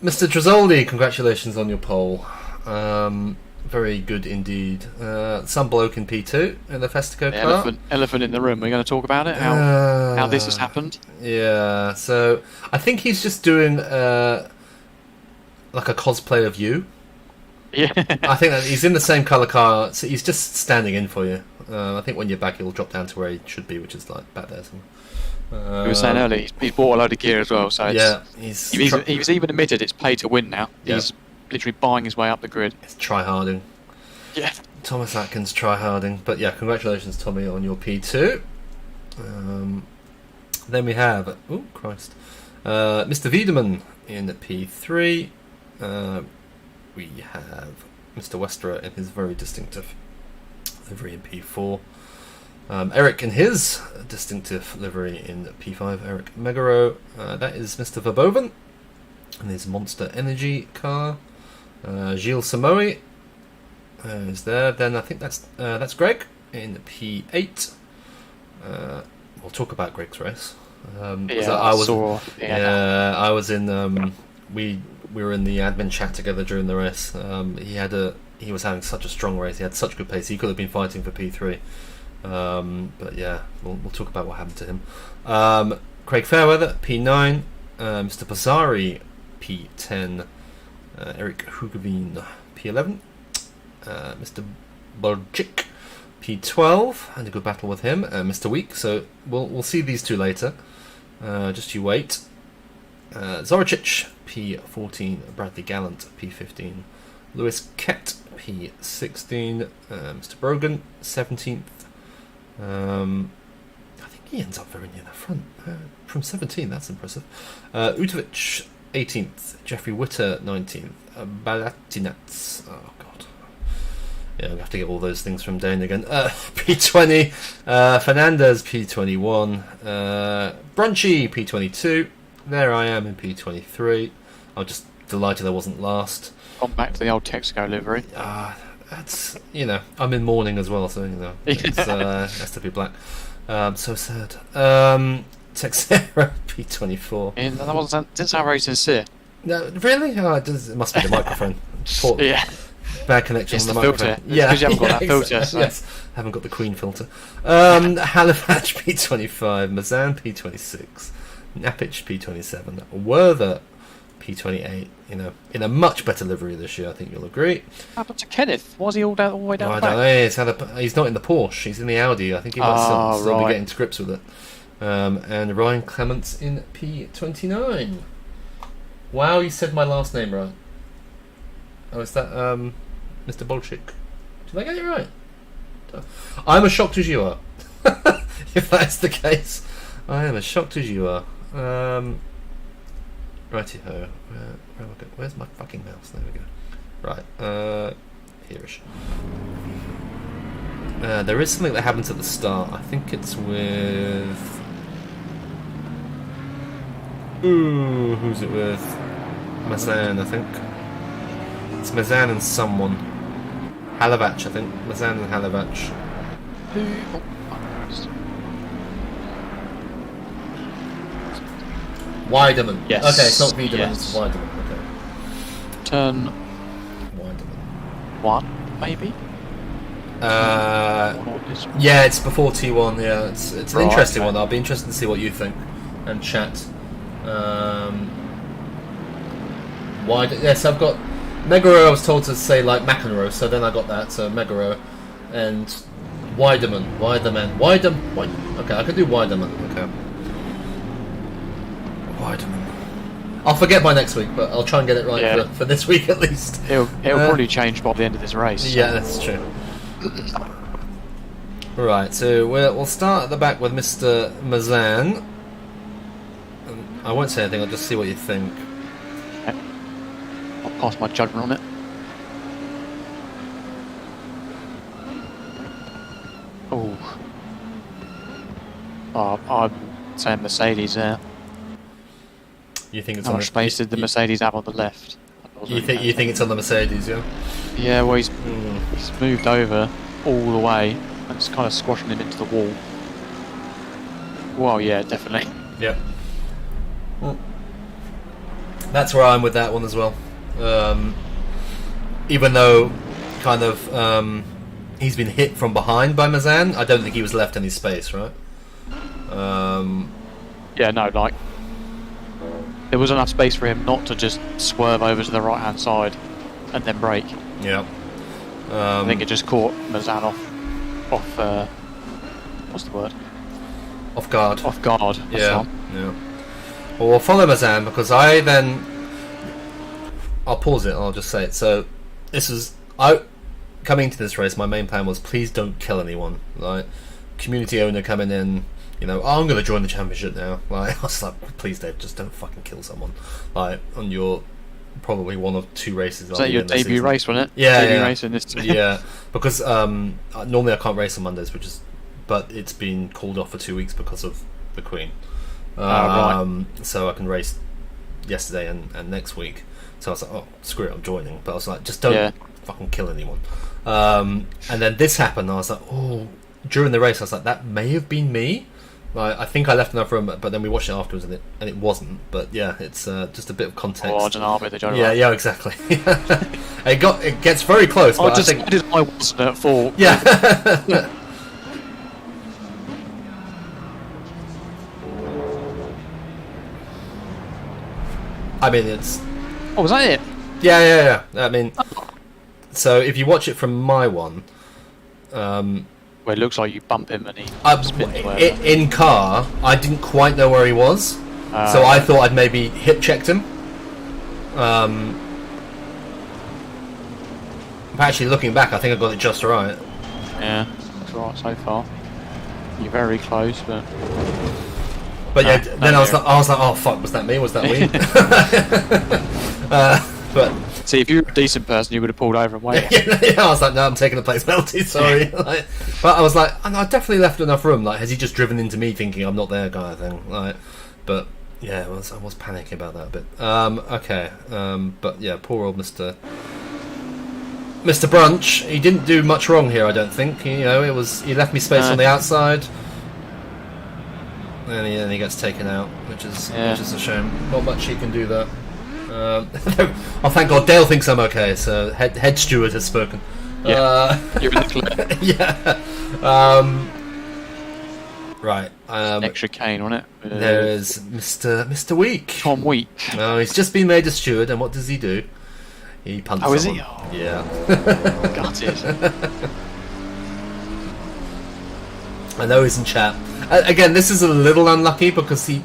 Mr. Drizzoldi, congratulations on your pole. Very good indeed. Some bloke in P2 in the Festico car. Elephant in the room. We're going to talk about it. How this has happened. Yeah. So I think he's just doing like a cosplay of you. Yeah. I think that he's in the same colour car, so he's just standing in for you. I think when you're back, he'll drop down to where he should be, which is like back there somewhere. We were saying earlier, he's bought a load of gear as well, so it's, he was even admitted it's pay to win now. Yeah. He's literally buying his way up the grid. It's try-harding. Yeah. Thomas Atkins try-harding. But yeah, congratulations, Tommy, on your P2. Then we have, oh Christ, Mr. Wiedemann in P3. We have Mr. Westerer in his very distinctive livery in P4. Eric in his distinctive livery in P5. Eric Megaro. That is Mr. Verboven in his Monster Energy car. Gilles Samoy is there. Then I think that's Greg in P8. We'll talk about Greg's race. I was in. We were in the admin chat together during the race. He was having such a strong race. He had such good pace. He could have been fighting for P3. But yeah, we'll talk about what happened to him. Craig Fairweather, P9. Mr. Pasari, P10. Eric Hugavine, P11. Mr. Borchik, P12. Had a good battle with him. Mr. Week. So we'll see these two later. Just you wait. Zoricic, P14, Bradley Gallant, P15, Lewis Kett, P16, Mr. Brogan, 17th. I think he ends up very near the front. From 17, that's impressive. Utovic, 18th, Jeffrey Witter, 19th, Balatinats, oh god. Yeah, we have to get all those things from Dane again. P20, Fernandez, P21, Brunchy, P22. There I am in P23. I'm just delighted I wasn't last. Gone back to the old Texaco livery. That's, I'm in mourning as well, so, it has to be black. So sad. Texera, P24. Yeah, that didn't sound very sincere. No, really? Oh, it must be the microphone. Yeah. bad connection It's on the the filter. microphone. It's because you haven't got that filter, exactly. so- Yes, haven't got the Queen filter. Halifax P25, Mazan P26, Napich P27, Werther P28. You know, in a much better livery this year, I think you'll agree. What happened to Kenneth? Was he all the way down I the don't back? know. He's not in the Porsche. He's in the Audi. I think he might still be right. getting to grips with it. And Ryan Clements in P29. Wow, you said my last name right. Oh, is that Mr. Bolchik? Did I get it right? I'm as shocked as you are. If that's the case, I am as shocked as you are. Righty-ho. Where's my fucking mouse? There we go. Right. Here-ish. There is something that happens at the start. I think it's with... Ooh, who's it with? Mazan, I think. It's Mazan and someone. Halavach, I think. Mazan and Halavach. Weideman. Yes. Okay, it's not Wiedemann, Yes. it's Weideman. Okay. Turn Weideman. 1, maybe? Yeah, it's before T1. Yeah, it's an Right, interesting okay. one. I'll be interested to see what you think and chat. Yes, I've got Megaro. I was told to say like McEnroe, so then I got that. So Megaro and Weideman. Okay, I can do Weideman. Okay, Weideman. I'll forget by next week, but I'll try and get it right Yeah. for this week at least. It'll probably change by the end of this race. So. Yeah, that's true. Right, so we'll start at the back with Mr. Mazan. I won't say anything, I'll just see what you think. I'll pass my judgment on it. I'm saying Mercedes there. You think it's How on much space did the Mercedes have on the left? You think it's on the Mercedes, yeah? Yeah, well, he's moved over all the way and it's kind of squashing him into the wall. Well, yeah, definitely. Yeah. That's where I'm with that one as well. Even though, kind of, he's been hit from behind by Mazan, I don't think he was left any space, right? Yeah, no, like, there was enough space for him not to just swerve over to the right-hand side and then brake. Yeah. I think it just caught Mazan off what's the word? Off guard. Off guard. That's the Yeah. one. Yeah. Well, we'll follow Mazan because I'll pause it and I'll just say it. So, coming into this race, my main plan was please don't kill anyone. Like, community owner coming in, you know, I'm going to join the championship now. Like, I was like, please, Dave, just don't fucking kill someone. Like, on your probably one of two races. Was that your debut race, wasn't it? Yeah, debut yeah. race in this. Yeah, because normally I can't race on Mondays, but it's been called off for 2 weeks because of the Queen. Right. So I can race yesterday and next week. So I was like, oh, screw it, I'm joining. But I was like, just don't fucking kill anyone. And then this happened. And I was like, oh, during the race, I was like, that may have been me. Like, I think I left enough room, but then we watched it afterwards, and it wasn't. But yeah, it's just a bit of context. Oh, I don't know, I bet they don't. Yeah, exactly. it gets very close. But I think I wasn't at fault. yeah. I mean, it's Oh, was that it? yeah. I mean, so if you watch it from my one, Well, it looks like you bump him and he spins whatever. in car, I didn't quite know where he was, so I thought I'd maybe hip checked him. But actually, looking back, I think I got it just right. Yeah, looks right so far. You're very close, but Yeah, No, then no, I was like, oh fuck, was that me? Was that me? But see, if you were a decent person, you would have pulled over and waited. yeah, I was like, no, I'm taking the place penalty. Sorry. Like, but I was like, I definitely left enough room. Like, has he just driven into me, thinking I'm not there, kind of thing? Like, but yeah, I was panicking about that a bit. Okay. But yeah, poor old Mr. Brunch. He didn't do much wrong here, I don't think. He left me space on the outside. And then he gets taken out, which is a shame. Not much he can do there. Oh, thank God, Dale thinks I'm okay. So head steward has spoken. Yeah, you're in the clear. Yeah. Right. Extra cane on it. There's Mr. Week. Tom Week. No, he's just been made a steward, and what does he do? He punts. Oh, is someone. he? Oh, Yeah. gutted. I know he's in chat. Again, this is a little unlucky because he.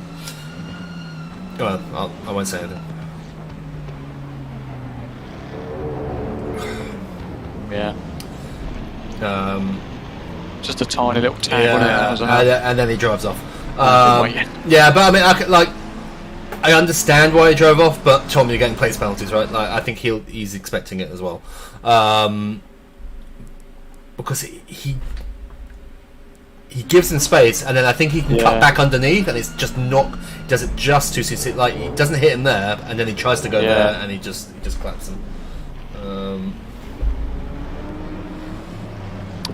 Well, I won't say anything. Yeah. Um, Just a tiny little tag on it. That was and then he drives off. waiting. Yeah, but I mean, I understand why he drove off, but Tom, you're getting place penalties, right? Like, I think he's expecting it as well, because he gives him space, and then I think he can cut back underneath, and it's just not. He does it just too soon. Like, he doesn't hit him there, and then he tries to go there, and he just claps him.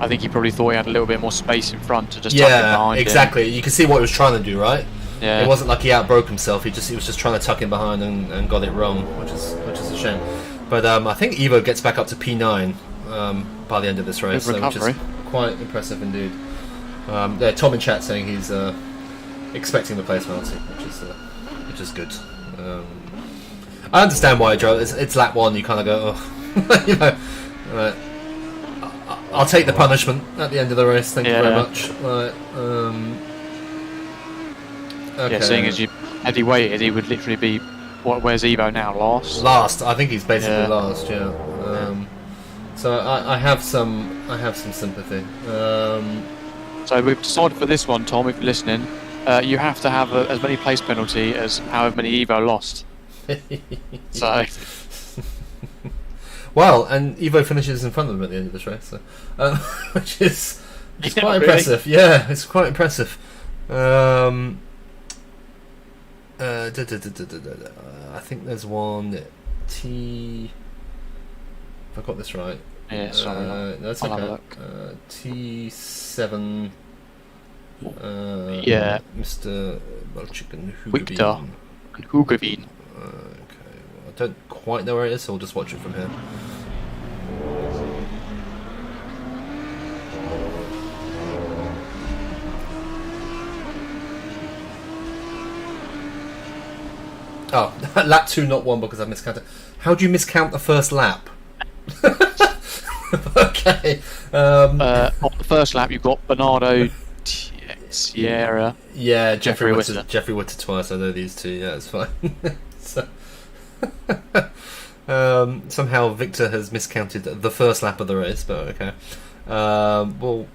I think he probably thought he had a little bit more space in front to just tuck it behind exactly. him. You can see what he was trying to do, right? Yeah. It wasn't like he outbroke himself. He was just trying to tuck him behind and got it wrong, which is a shame. But I think Evo gets back up to P9 by the end of this race, which is quite impressive indeed. Yeah, Tom in chat saying he's expecting the place penalty, which is good. I understand why he drove. It's lap 1. You kind of go, oh. You know. I'll take the punishment at the end of the race. Thank you very much. Okay. Yeah, seeing as had he waited, he would literally be. Where's Evo now? Last. I think he's basically last. Yeah. So I have some sympathy. So we've decided for this one, Tom, if you're listening, you have to have as many place penalty as however many Evo lost. So. Well, and Evo finishes in front of him at the end of this race, so, which is quite impressive. Yeah, it's quite impressive. I think there's one T. If I got this right. Yeah, sorry. That's okay. T7. Yeah. Mr. Belchik and Victor and Hugavin. I don't quite know where it is, so we'll just watch it from here. Oh, lap 2, not 1, because I've miscounted. How do you miscount the first lap? Okay. On the first lap, you've got Bernardo, Sierra. Yeah, Jeffrey Witter. Jeffrey Witter twice. I know these two. Yeah, it's fine. So, somehow Victor has miscounted the first lap of the race, but okay. We'll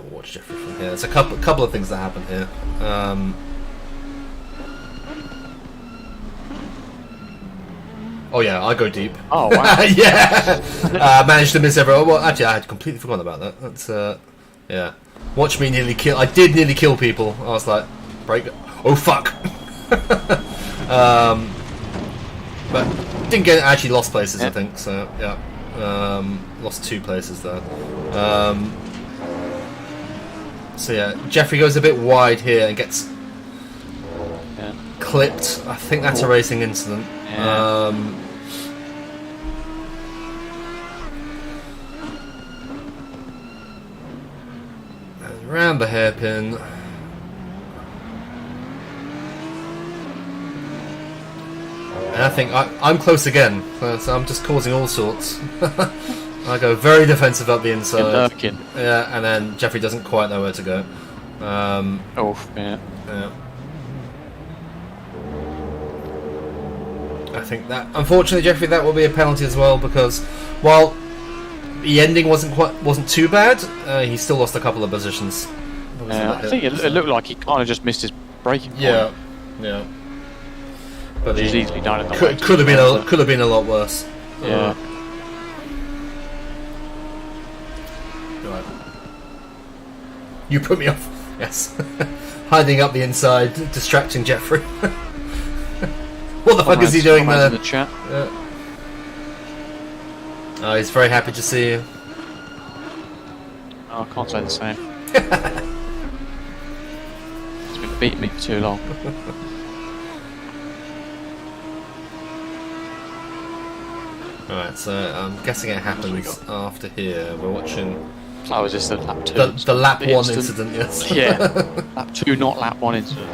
watch Jeffrey from here. There's a couple of things that happen here. Oh yeah, I go deep. Oh wow! Yeah, managed to miss everyone. Well, actually, I had completely forgotten about that. That's yeah. Watch me nearly kill. I did nearly kill people. I was like, break. Oh fuck! But didn't get actually lost places. I think so. Yeah, lost 2 places there. So yeah, Jeffrey goes a bit wide here and gets clipped. I think that's a racing incident. Yeah. Around the hairpin. And I think I'm close again, so I'm just causing all sorts. I go very defensive up the inside. Yeah, and then Jeffrey doesn't quite know where to go. Yeah. I think that, unfortunately, Jeffrey, that will be a penalty as well, because while the ending wasn't too bad, he still lost a couple of positions. I think it looked like he kind of just missed his braking point. Yeah. But he's easily done it. Could have been a lot worse. Yeah. Right. You put me off. Yes. Hiding up the inside, distracting Jeffrey. What the fuck is he doing there? In the chat. Oh, he's very happy to see you. Oh, I can't say the same. He's been beating me for too long. Alright, so I'm guessing it happens after here. We're watching Oh, is this the lap 2? the lap 1 incident, yes. Yeah, lap 2, not lap 1 incident.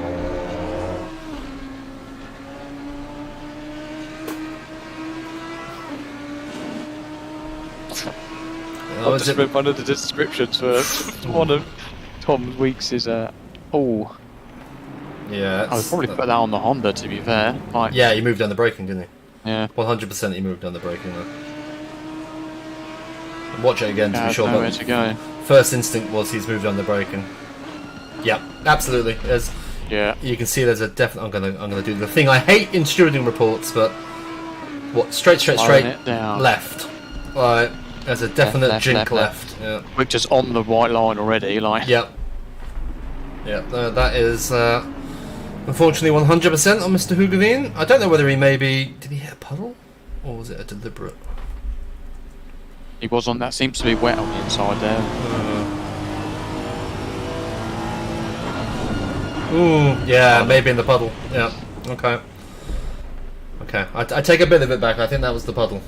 I've just read one of the descriptions for one of Tom Weeks' oh. Yeah, I would probably put that on the Honda, to be fair. Like, yeah, he moved down the braking, didn't he? Yeah. 100% he moved down the braking though. Watch it again to be sure. Nowhere to go. First instinct was he's moved on the braking. Yep, absolutely. There's, yeah. You can see there's a definite. I'm gonna do the thing I hate in stewarding reports, but what straight, left. Like there's a definite jink left. Yeah. We're just on the white line already. Like. Yep. Yep. That is unfortunately 100% on Mr. Hugavine. I don't know whether he maybe did he hit a puddle or was it a deliberate. He was on that. Seems to be wet on the inside there. Ooh, yeah, maybe in the puddle. Yeah. Okay. Okay. I take a bit of it back. I think that was the puddle.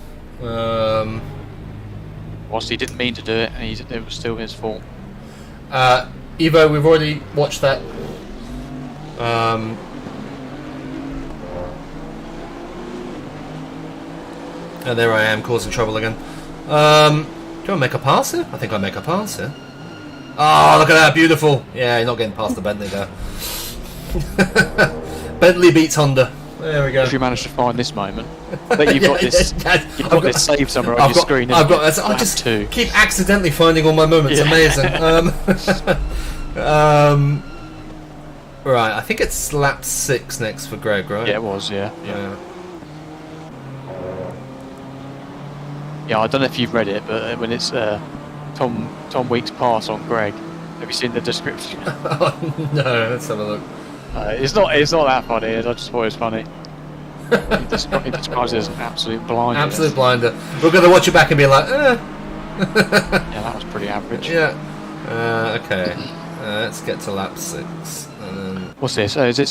Whilst he didn't mean to do it, it was still his fault. Evo, we've already watched that. And there I am causing trouble again. Do I make a pass here? I think I make a pass here. Oh, look at that, beautiful. Yeah, you're not getting past the Bentley there. Bentley beats Honda. There we go. If you manage to find this moment, that you've got this, you've got this saved somewhere on your screen. I just keep accidentally finding all my moments. Amazing. Right, I think it's lap 6 next for Greg, right? Yeah, it was. Yeah. Yeah, I don't know if you've read it, but when it's Tom Weeks' pass on Greg, have you seen the description? No, let's have a look. It's not that funny. I just thought it was funny. He describes it as an absolute blinder. Absolute blinder. We're going to watch it back and be like, Yeah, that was pretty average. Yeah. Okay. Let's get to lap 6. What's this? Is it?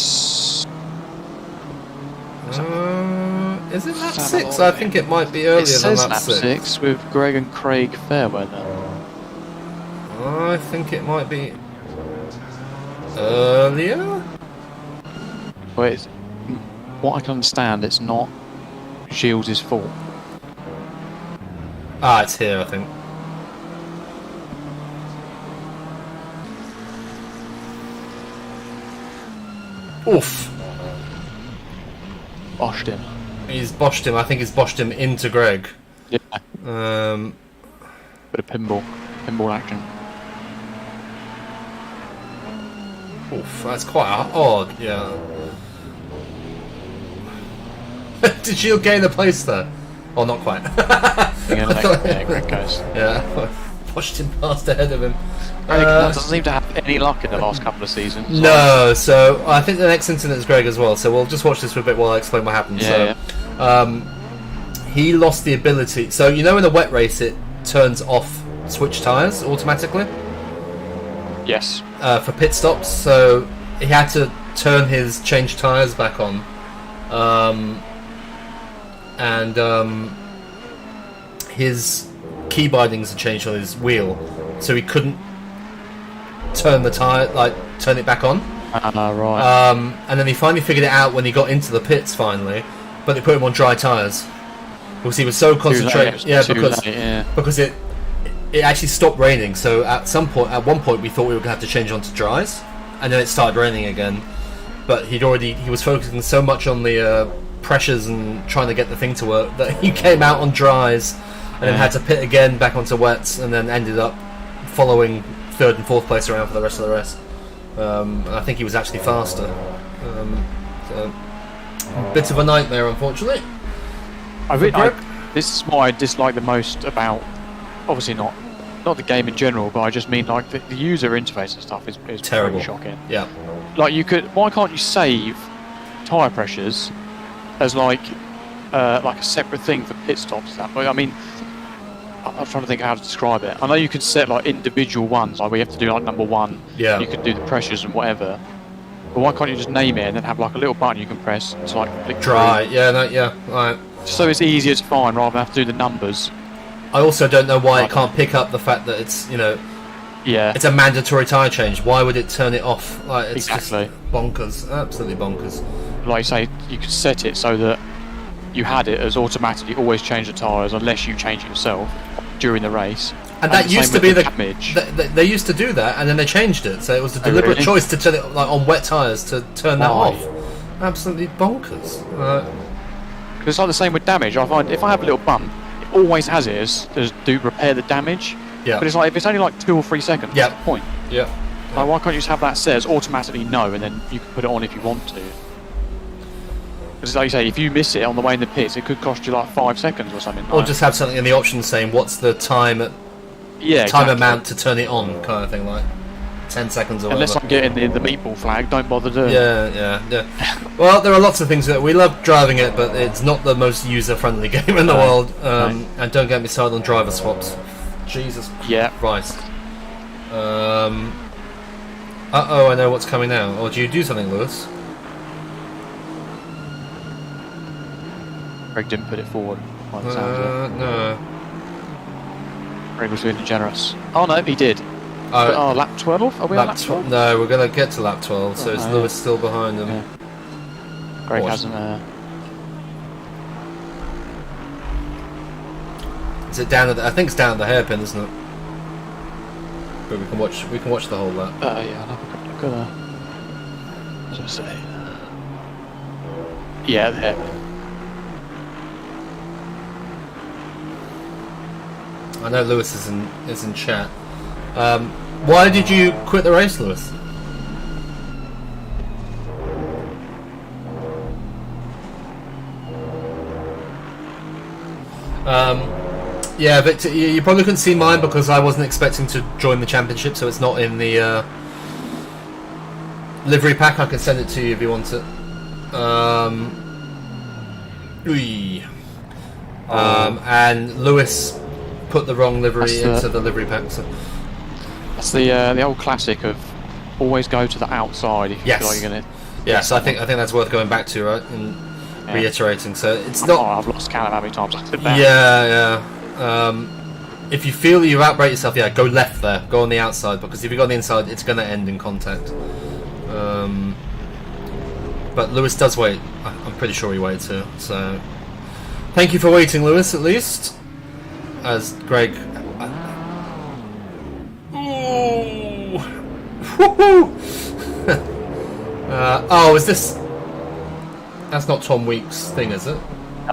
Is it lap 6? I think it might be earlier than lap 6. 6 with Greg and Craig Fairweather. I think it might be earlier. Well, what I can understand, it's not Shields' fault. Ah, it's here, I think. Oof. Boshed him. He's boshed him. I think he's boshed him into Greg. Yeah. Bit of pinball action. Oof, that's quite odd, yeah. Did Shield gain a place there? Oh, not quite. Yeah, Greg goes. Yeah, pushed him past ahead of him. That doesn't seem to have any luck in the last couple of seasons. No, so I think the next incident is Greg as well, so we'll just watch this for a bit while I explain what happened. He lost the ability. So, you know in a wet race it turns off switch tyres automatically? Yes. For pit stops, so he had to turn his change tyres back on. His key bindings had changed on his wheel, so he couldn't turn the tyre, turn it back on. Right. And then he finally figured it out when he got into the pits finally, but they put him on dry tyres because he was so concentrated. Because it actually stopped raining. So at one point, we thought we were gonna have to change onto dries, and then it started raining again. But he was focusing so much on the pressures and trying to get the thing to work that he came out on dries and then had to pit again back onto wets, and then ended up following 3rd and 4th place around for the rest of the rest. I think he was actually faster. So, bit of a nightmare, unfortunately. This is what I dislike the most about, obviously not the game in general, but I just mean like the user interface and stuff is terrible. Shocking. Yeah. Like why can't you save tyre pressures as like a separate thing for pit stops and stuff? I mean, I'm trying to think how to describe it. I know you can set like individual ones, like we have to do like number 1. Yeah. You can do the pressures and whatever. But why can't you just name it and then have like a little button you can press to like click dry? through? Yeah, right. so it's easier to find rather than have to do the numbers. I also don't know why it can't pick up the fact that it's, Yeah. it's a mandatory tyre change. Why would it turn it off? Like, it's Exactly. just bonkers. Absolutely bonkers. Like you say, you could set it so that you had it as automatically always change the tyres unless you change it yourself during the race. And that the used same to be with the damage. they used to do that, and then they changed it. So it was a deliberate really? choice to turn it like on wet tyres to turn that Why? off. Absolutely bonkers. Because it's like the same with damage. I find if I have a little bump, it always has it as do repair the damage. Yeah. But it's like if it's only like 2 or 3 seconds, Yeah. what's the point? Yeah. Like, why can't you just have that set as automatically no, and then you can put it on if you want to? Because like you say, if you miss it on the way in the pits, it could cost you like 5 seconds or something. Or just have something in the options saying what's the time exactly. amount to turn it on, kind of thing, like 10 seconds or Unless whatever. I'm getting the meatball flag, don't bother doing it. Yeah. Well, there are lots of things that we love driving it, but it's not the most user-friendly game in the world. And don't get me started on driver swaps. Jesus Christ. I know what's coming now. Or do you do something, Lewis? Greg didn't put it forward. By the sounds of it. No. Greg was really generous. Oh no, he did. Oh, Lap 12? Are we on lap 12? No, we're going to get to lap 12, so it's yeah. Lewis still behind them. Yeah. Greg What? hasn't. Is it down at I think it's down at the hairpin, isn't it? But we can watch the whole lap. Yeah, I'll have a quick look at what did I say? Yeah, the hairpin. I know Lewis is in chat. Why did you quit the race, Lewis? Yeah, Victor, you probably couldn't see mine because I wasn't expecting to join the championship, so it's not in the livery pack. I can send it to you if you want it. And Lewis put the wrong livery into the livery pack. So. That's the old classic of always go to the outside if you feel like you're going to... Yes, I think that's worth going back to, right? And reiterating. So it's not... I've lost count of how many times I did that. Yeah. If you feel that you outbrake yourself, go left there. Go on the outside, because if you go on the inside, it's going to end in contact. But Lewis does wait. I'm pretty sure he waits here. So thank you for waiting, Lewis, at least. As Greg... Ooh! Woohoo! Is this... That's not Tom Weeks' thing, is it?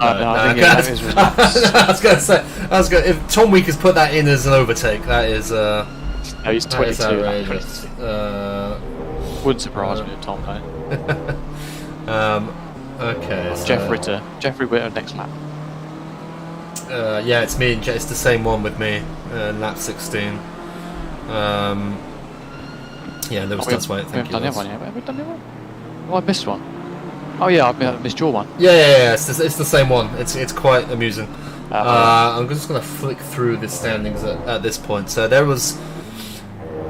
No, I think that is I was going to say, if Tom Week has put that in as an overtake, that is no, he's 22. outrageous. Wouldn't surprise me if Tom don't. Okay. So, Jeffrey Witter next lap. Yeah, it's me and it's the same one with me, lap 16. Yeah, Lewis does wait. Thank you. We haven't done the other one yet. Have we done the other one? Oh, I missed one. Oh yeah, I missed your one. Yeah. It's the same one. It's quite amusing. I'm just going to flick through the standings at this point. So there was...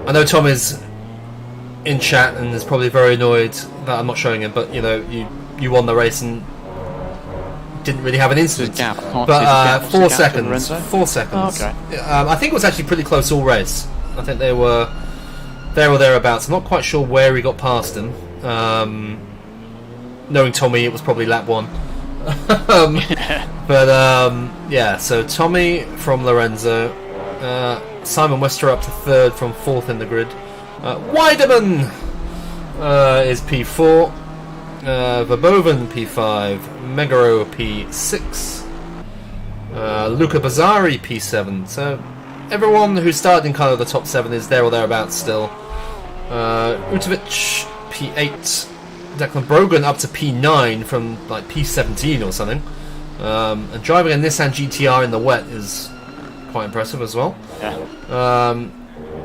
I know Tom is in chat and is probably very annoyed that I'm not showing him, but you won the race and didn't really have an incident. Gap. But 4 seconds. Oh, okay. I think it was actually pretty close all race. I think they were there or thereabouts. I'm not quite sure where he got past him. Knowing Tommy, it was probably lap 1. So Tommy from Lorenzo, Simon Wester up to 3rd from 4th in the grid. Weideman is P4, Verboven P5, Megaro P6, Luca Bazzari P7. So everyone who started in kind of the top 7 is there or thereabouts still. Utovic P8. Declan Brogan up to P9 from like P17 or something. And driving a Nissan GTR in the wet is quite impressive as well. Yeah.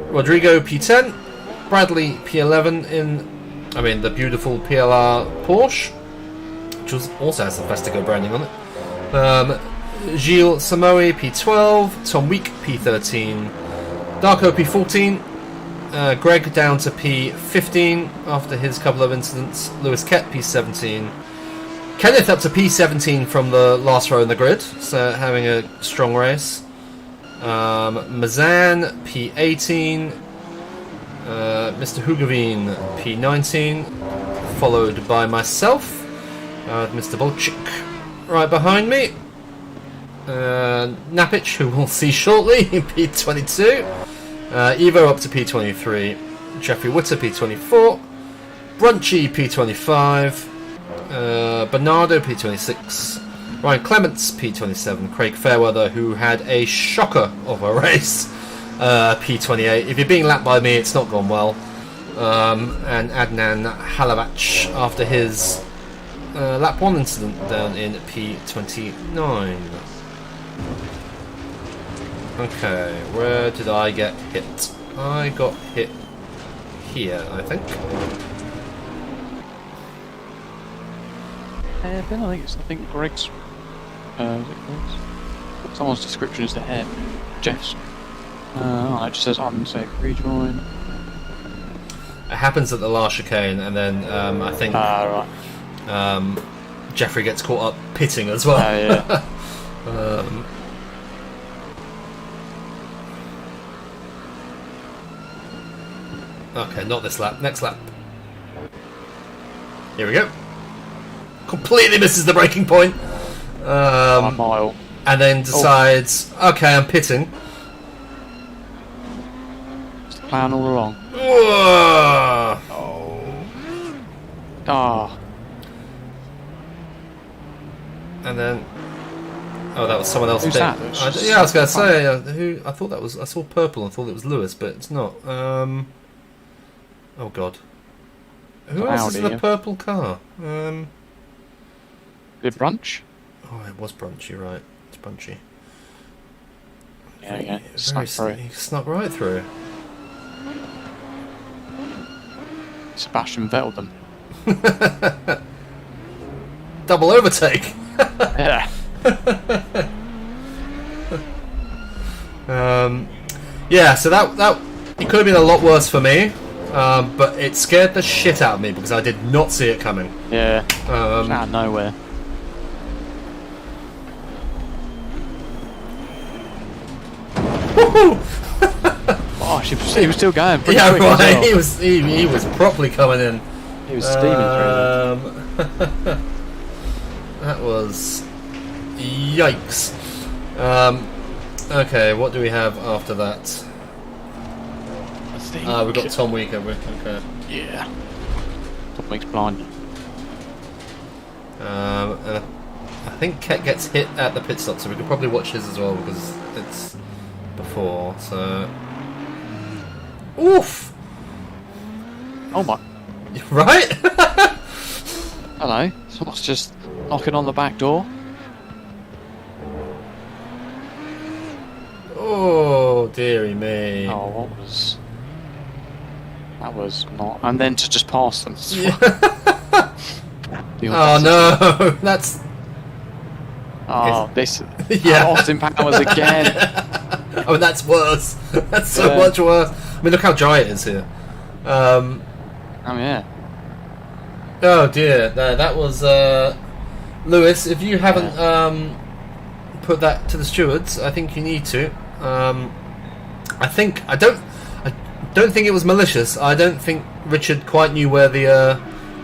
Rodrigo P10, Bradley P11 in, the beautiful PLR Porsche, which also has the Vestigo branding on it. Gilles Samoe P12, Tom Week P13, Darko P14. Greg down to P15 after his couple of incidents. Lewis Kett P17. Kenneth up to P17 from the last row in the grid, so having a strong race. Mazan P18, Mr. Hugavine P19, followed by myself, Mr. Bolchik right behind me. Napic, who we'll see shortly, P22. Evo up to P23. Jeffrey Witter P24. Brunchy P25. Bernardo P26. Ryan Clements P27. Craig Fairweather, who had a shocker of a race, P28. If you're being lapped by me, it's not gone well. And Adnan Halavach after his lap 1 incident down in P29. Okay, where did I get hit? I got hit here, I think. Hairpin, I think Greg's. Was it Greg's? Someone's description is the hair. Jeff's. It just says unsafe rejoin. It happens at the last chicane, and then I think right. Jeffrey gets caught up pitting as well. Yeah. Okay, not this lap. Next lap. Here we go. Completely misses the braking point. 1 mile. And then decides, okay, I'm pitting. It's the plan all along. Whoa. Ah. And then, that was someone else. Who's that? Yeah, I was going to say, who? I thought that was. I saw purple and thought it was Lewis, but it's not. Oh God. Who else is in the purple car? Did Brunch? Oh, it was Brunch. You're right. It's Brunchy. Yeah. Snuck through. He snuck right through. Sebastian Vettel them. Double overtake. Yeah. Yeah. So that it could have been a lot worse for me, but it scared the shit out of me because I did not see it coming. Yeah. Out of nowhere. Oh, he was still going. Pretty quick right. as well. He was properly coming in. He was steaming through. That was yikes. Okay, what do we have after that? I think. We've got Tom Week, have we? Okay. Yeah. Tom Week's blind. And I think Ket gets hit at the pit stop, so we could probably watch his as well because it's before. So. Oof! Oh my. Right? Hello. Someone's just knocking on the back door. Oh, dearie me. Oh, what was... That was not... And then to just pass them. Yeah. Oh no, that's... Oh, this... Yeah. Austin Powers again. Oh, that's worse. That's so much worse. I mean, look how dry it is here. Oh, yeah. Oh dear, no, that was... Lewis, if you haven't put that to the stewards, I think you need to. I don't think it was malicious. I don't think Richard quite knew where the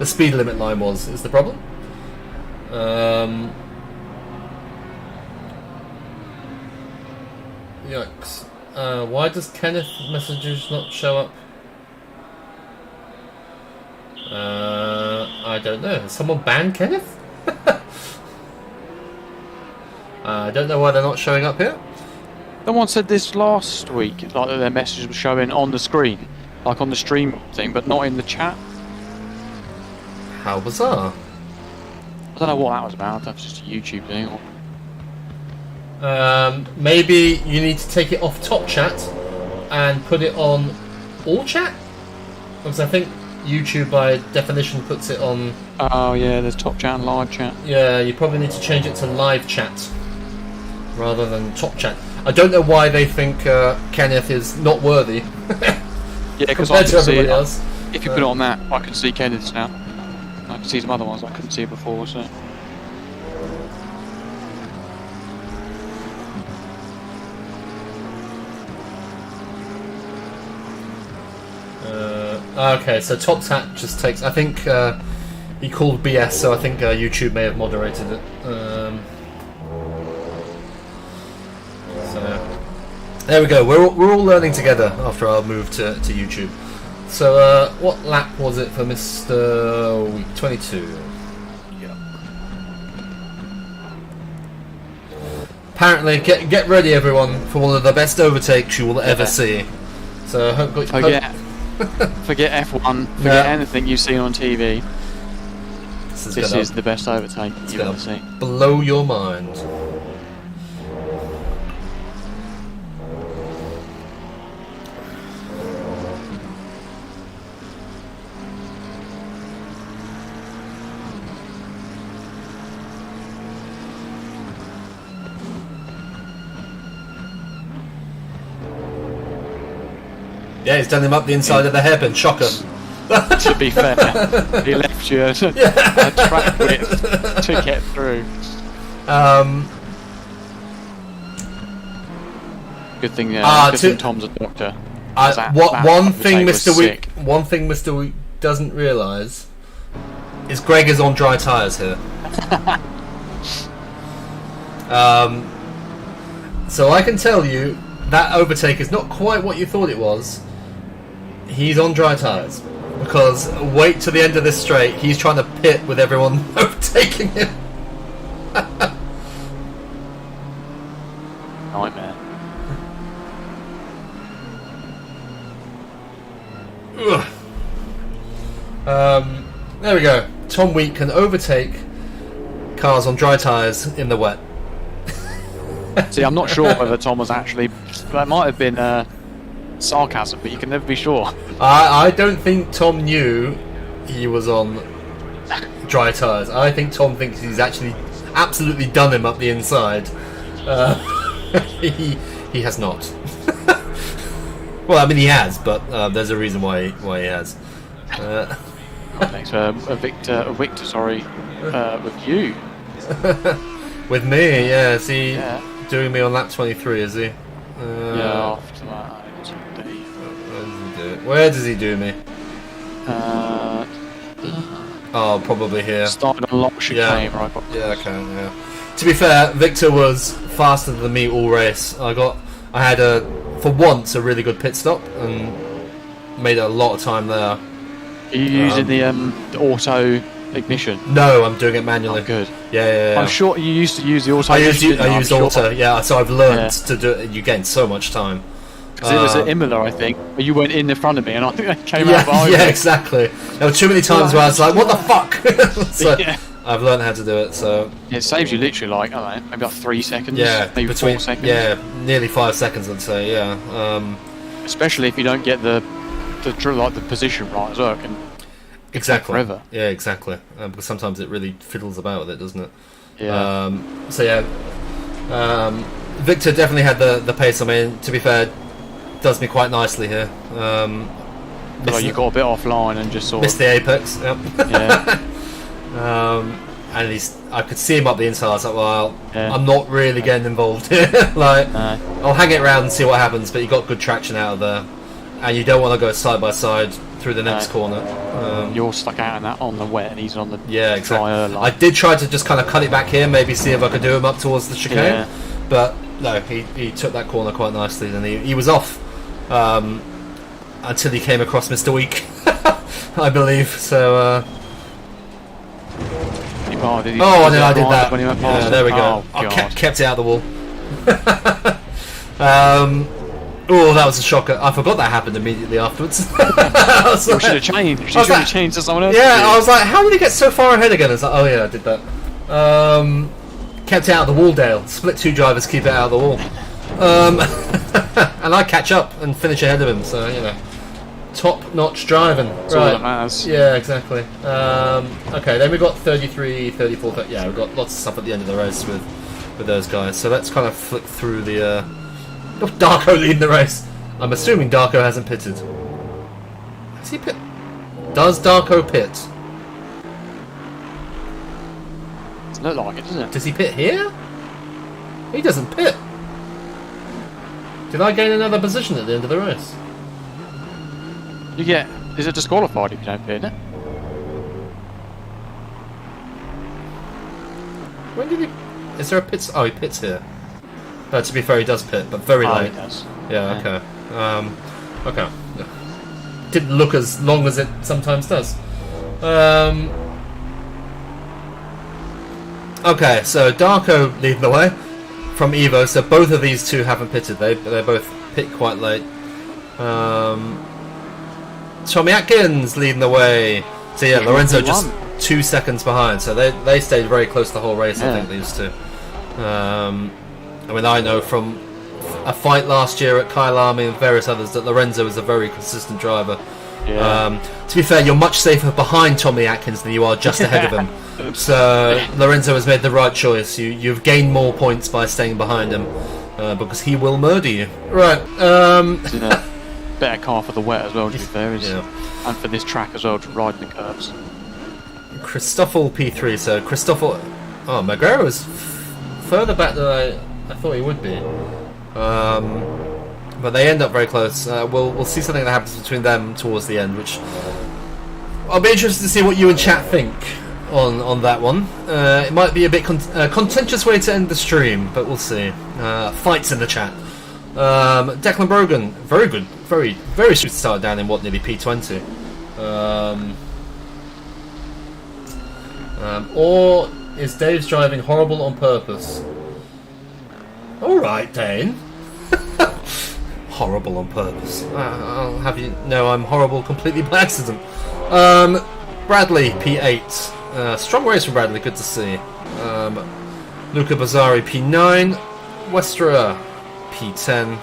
speed limit line was. Is the problem? Yikes! Why does Kenneth messages not show up? I don't know. Has someone banned Kenneth? I don't know why they're not showing up here. Someone said this last week, like that their message was showing on the screen, like on the stream thing, but not in the chat. How bizarre. I don't know what that was about. That was just a YouTube thing. Or... Maybe you need to take it off top chat and put it on all chat? Because I think YouTube by definition puts it on... Oh yeah, there's top chat and live chat. Yeah, you probably need to change it to live chat rather than top chat. I don't know why they think Kenneth is not worthy. Yeah, because I compared to can see everybody it. Else. If you put it on that, I can see Kenneth's now. I can see some other ones I couldn't see before, so... Okay, so top hat just takes. I think he called BS, so I think YouTube may have moderated it. So there we go. We're all learning together after our move to YouTube. So what lap was it for Mr. Week 22? Apparently, get ready, everyone, for one of the best overtakes you will ever see. So forget F1, forget anything you've seen on TV. This is the best overtake you've ever seen. Blow your mind. Yeah, he's done him up the inside of the hairpin. Shocker. To be fair, he left you a track width to get through. Good thing, Tom's a doctor. One thing Mr. Week doesn't realise is Greg is on dry tyres here. So I can tell you that overtake is not quite what you thought it was. He's on dry tyres. Because wait to the end of this straight, he's trying to pit with everyone overtaking him. Nightmare. There we go. Tom Wheat can overtake cars on dry tyres in the wet. See, I'm not sure whether Tom was actually... That might have been sarcasm, but you can never be sure. I don't think Tom knew he was on dry tyres. I think Tom thinks he's actually absolutely done him up the inside. He has not. Well, I mean, he has, but there's a reason why he has. Thanks for Victor, with you. With me, yeah. Is he doing me on lap 23, is he? Yeah, after that. Where does he do me? Oh, probably here. Started on lock chicane, right? Yeah, okay, yeah. To be fair, Victor was faster than me all race. I had for once a really good pit stop and made a lot of time there. Are you using the auto ignition? No, I'm doing it manually. Oh, good. Yeah. I'm sure you used to use the auto. I used auto. Yeah, so I've learned to do it. You gain so much time. Because it was at Imola, I think, where you went in front of me, and I think they came out behind me. Yeah, exactly. There were too many times where I was like, "What the fuck?" So I've learned how to do it. So it saves you literally like I don't know, maybe like 3 seconds. Yeah, maybe 4 seconds. Yeah, nearly 5 seconds, I'd say. Yeah. Especially if you don't get the position right as well. It can exactly. Forever. Yeah, exactly. Because sometimes it really fiddles about with it, doesn't it? Yeah. So yeah. Victor definitely had the pace. I mean, to be fair, does me quite nicely here. You got a bit offline and just missed the apex. Yep. Yeah. And I could see him up the inside. I was like, well, I'm not really getting involved here. I'll hang it around and see what happens. But you got good traction out of there, and you don't want to go side by side through the next corner. You're stuck out on the wet, and he's on the exactly. I did try to just kind of cut it back here, maybe see if I could do him up towards the chicane, but no, he took that corner quite nicely, and he was off until he came across Mr. Week, I believe. So. I did that. When he went past there we go. I kept it out of the wall. Oh, that was a shocker. I forgot that happened immediately afterwards. You should have changed. You should have changed to someone else. Yeah, I was like, how did he get so far ahead again? It's like, oh yeah, I did that. Kept it out of the wall, Dale. Split two drivers, keep it out of the wall. And I catch up and finish ahead of him, so, you know. Top-notch driving. That's all that matters. Yeah, exactly. Okay, then we've got 33, 34, 30. Yeah, we've got lots of stuff at the end of the race with those guys. So let's kind of flick through the... Darko leading the race. I'm assuming Darko hasn't pitted. Has he pit? Does Darko pit? Doesn't look like it, does it? Does he pit here? He doesn't pit. Did I gain another position at the end of the race? You get Is it disqualified if you don't pit, isn't it? When did he... Is there a pit... Oh, he pits here. To be fair, he does pit, but very late. He does. Yeah, okay. Okay. Didn't look as long as it sometimes does. Okay, so Darko leading the way from Evo, so both of these two haven't pitted. They both pit quite late. Tommy Atkins leading the way. So yeah, Lorenzo just 2 seconds behind, so they stayed very close the whole race, I think, these two. I mean, I know from a fight last year at Kyle Army and various others that Lorenzo is a very consistent driver. Yeah. To be fair, you're much safer behind Tommy Atkins than you are just ahead of him. So Lorenzo has made the right choice. You've gained more points by staying behind him, because he will murder you. Right. It's in a better car for the wet as well, to be fair, and for this track as well, riding the curves. Christoffel P3. So Christoffel. Oh, Maguire was further back than I thought he would be. But they end up very close. We'll see something that happens between them towards the end, which I'll be interested to see what you and chat think on that one. It might be a bit contentious way to end the stream, but we'll see. Fights in the chat. Declan Brogan, very good, very smooth start down in nearly P20. Or is Dave's driving horrible on purpose? All right, Dane. Horrible on purpose. I'll have you know I'm horrible completely by accident. Bradley P8. Strong race from Bradley, good to see. Luca Bazzari P9. Westra P10.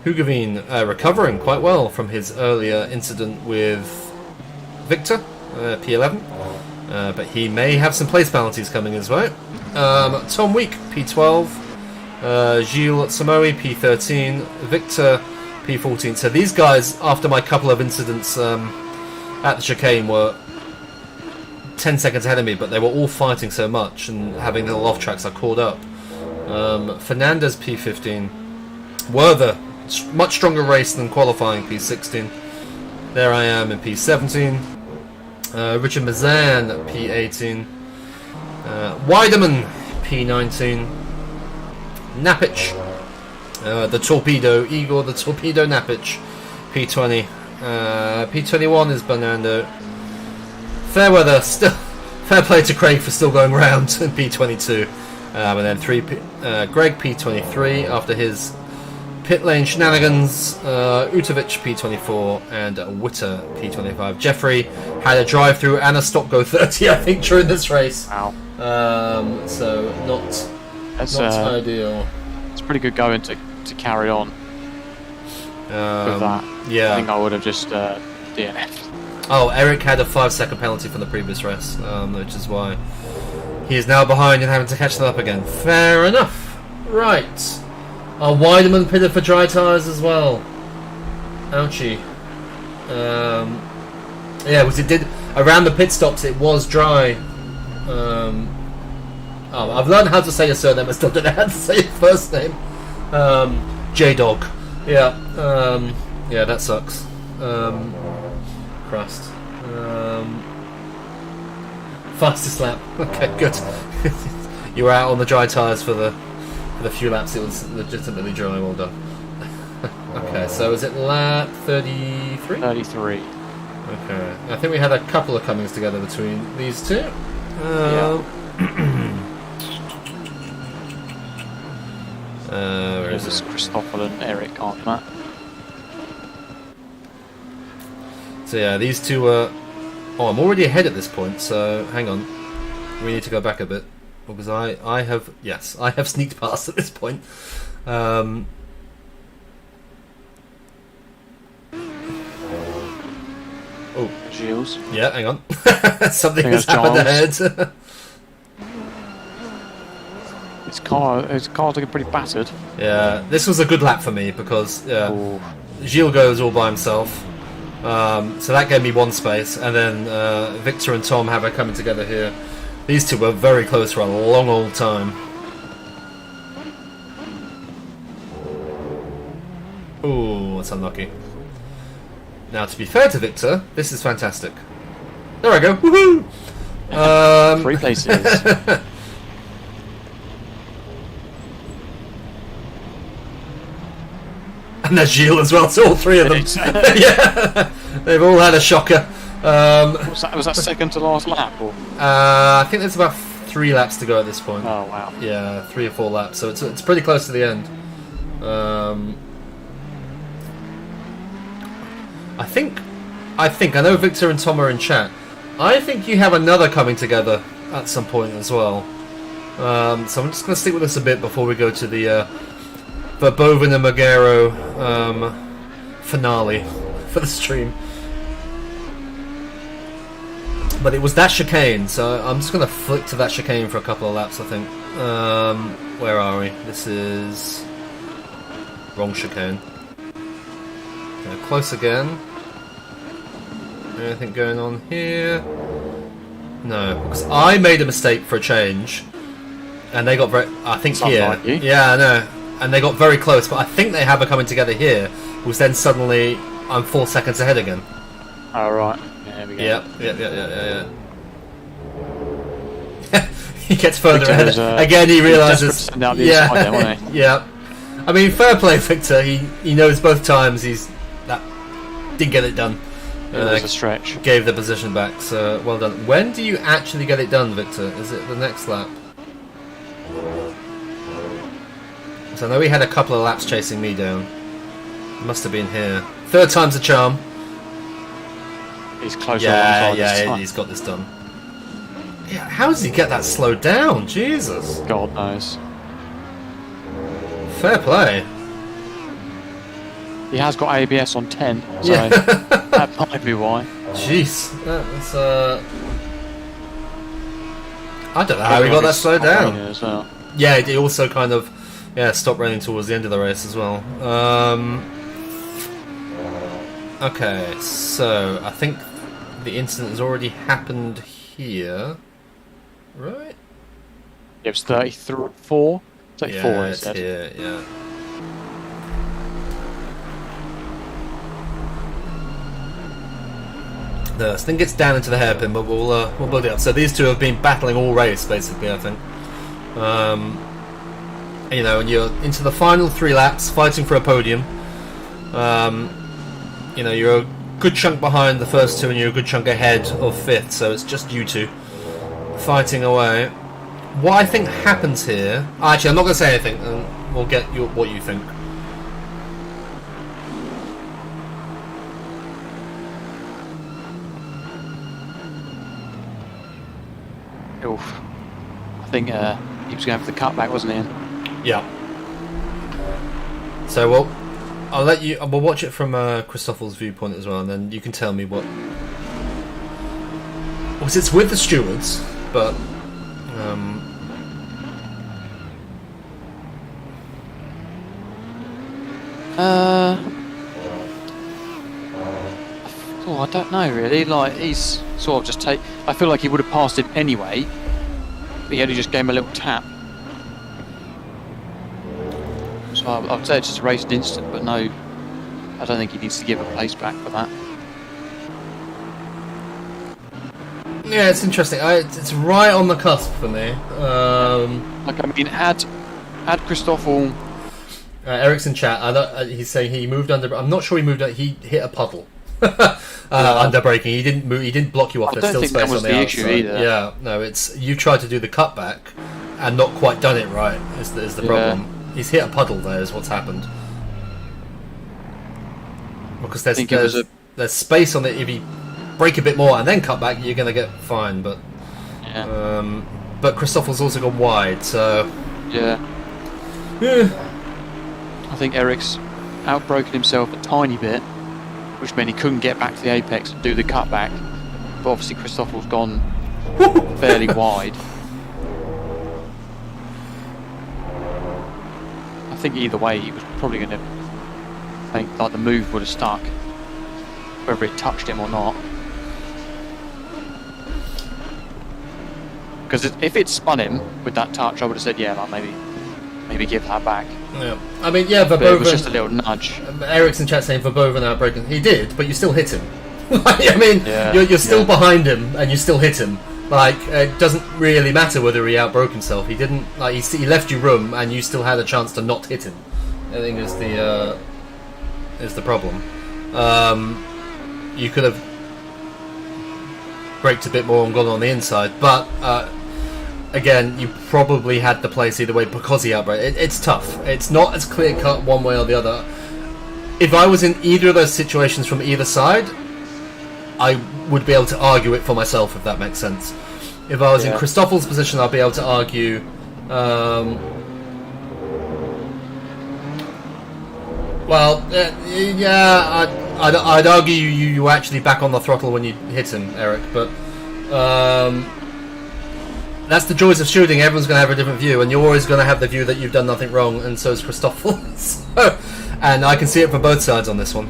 Hugavine recovering quite well from his earlier incident with Victor, P11. But he may have some place penalties coming his way. Tom Week P12. Gilles Samoe P13, Victor P14. So these guys, after my couple of incidents at the chicane, were 10 seconds ahead of me, but they were all fighting so much and having little off tracks I caught up. Fernandez P15, Werther, much stronger race than qualifying, P16. There I am in P17. Richard Mazan P18. Weideman P19. Napic, the Torpedo, Igor the Torpedo Napic, P20. P21 is Bernardo. Fair weather, still fair play to Craig for still going round in P22. And then Greg P23 after his pit lane shenanigans. Utovic P24 and Witter P25. Jeffrey had a drive through and a stop go 30, I think, during this race. Wow. So not ideal. It's pretty good going to carry on with that. Yeah. I think I would have just DNF'd. Oh, Eric had a 5-second penalty from the previous race, which is why he is now behind and having to catch them up again. Fair enough. Right. Weideman pitted for dry tyres as well. Ouchie. Yeah, because it did around the pit stops. It was dry. I've learned how to say your surname. I still don't know how to say your first name. J-Dog. Yeah. Yeah, that sucks. Christ. Fastest lap. Okay, good. You were out on the dry tyres for the few laps. It was legitimately dry. Well done. Okay, so is it lap 33? 33. Okay. I think we had a couple of comings together between these two. Yeah. Where is There's it? Christoffel and Eric after that. So yeah, these two are... Oh, I'm already ahead at this point, so hang on. We need to go back a bit. Because I have... Yes, I have sneaked past at this point. Oh, Gilles. yeah, hang on. Something has happened ahead. His car's looking pretty battered. Yeah, this was a good lap for me because Gilles goes all by himself. So that gave me one space, and then Victor and Tom have a coming together here. These two were very close for a long old time. Ooh, that's unlucky. Now, to be fair to Victor, this is fantastic. There I go. Woohoo! 3 places. And there's Gilles as well, so all 3 of them. Yeah, they've all had a shocker. was that second to last lap? Or? I think there's about 3 laps to go at this point. Oh wow! Yeah, 3 or 4 laps, so it's pretty close to the end. I know Victor and Tom are in chat. I think you have another coming together at some point as well. So I'm just going to stick with this a bit before we go to the Bovin and Magero finale for the stream. But it was that chicane, so I'm just going to flick to that chicane for a couple of laps, I think. Where are we? This is... wrong chicane. Close again. Anything going on here? No, because I made a mistake for a change, and they got very... I think Sounds here. like you. Yeah, I know. And they got very close, but I think they have a coming together here, which then suddenly I'm 4 seconds ahead again. Oh right. Yeah, there we go. Yeah. He gets further Victor ahead. was, Again, he realises... desperate to send out the inside then, wasn't he? Yeah. I mean, fair play, Victor. He knows both times that didn't get it done. It was a stretch. Gave the position back, so well done. When do you actually get it done, Victor? Is it the next lap? So I know he had a couple of laps chasing me down. Must have been here. 3rd time's a charm. He's closer Yeah, alongside this yeah, time. he's got this done. Yeah, how does he get that slowed down? Jesus. God knows. Fair play. He has got ABS on 10, so Yeah. that might be why. Jeez, that's I don't know how he got that slowed down. As well. Yeah, he also kind of stopped raining towards the end of the race as well. Okay, so I think the incident has already happened here, right? It was 34? 34, Yeah, he it's said. here, yeah. No, I think it's down into the hairpin, but we'll build it up. So these two have been battling all race, basically, I think. You know, and you're into the final 3 laps, fighting for a podium. You know, you're a good chunk behind the first 2, and you're a good chunk ahead of 5th, so it's just you 2 fighting away. What I think happens here... Actually, I'm not going to say anything, and we'll get what you think. Oof. I think he was going for the cutback, wasn't he? Yeah. So, well, I'll let you... We'll watch it from Christophel's viewpoint as well, and then you can tell me what... Well, it's with the stewards, but... Oh, I don't know really. Like he's sort of just I feel like he would have passed him anyway. But he only just gave him a little tap. So I would say it's just a raced instant, but no, I don't think he needs to give a place back for that. Yeah, it's interesting. It's right on the cusp for me. Like I mean, had Christoffel. Eric's in chat. He's saying he moved under. I'm not sure he moved. He hit a puddle. Under braking, he didn't move. He didn't block you off. I There's don't still think space that was on the the outside. issue either. Yeah, no, it's you tried to do the cutback and not quite done it right. Is the problem? He's hit a puddle. There is what's happened. Because there's space on it. If you brake a bit more and then cut back, you're going to get fine. But Christophel's also gone wide, so yeah. I think Eric's outbroken himself a tiny bit, which meant he couldn't get back to the apex and do the cutback. But obviously Christophel's gone fairly wide. I think either way he was probably going to think like the move would have stuck, whether it touched him or not. Because if it spun him with that touch, I would have said, yeah, like maybe maybe give that back. Yeah. I mean, yeah, But it was Verboven. just a little nudge. Eric's in chat saying Verboven outbreaking. He did, but you still hit him. I mean, Yeah, you're still yeah. behind him, and you still hit him. Like, it doesn't really matter whether he outbroke himself. He didn't. Like, he left you room, and you still had a chance to not hit him. I think is the problem. You could have braked a bit more and gone on the inside, but again, you probably had the place either way because he outbraked. It's tough. It's not as clear cut one way or the other. If I was in either of those situations from either side, I would be able to argue it for myself, if that makes sense. If I was in Christophel's position, I'd be able to argue. I'd argue you were actually back on the throttle when you hit him, Eric. But that's the joys of shooting. Everyone's going to have a different view, and you're always going to have the view that you've done nothing wrong, and so is Christoffel. And I can see it from both sides on this one.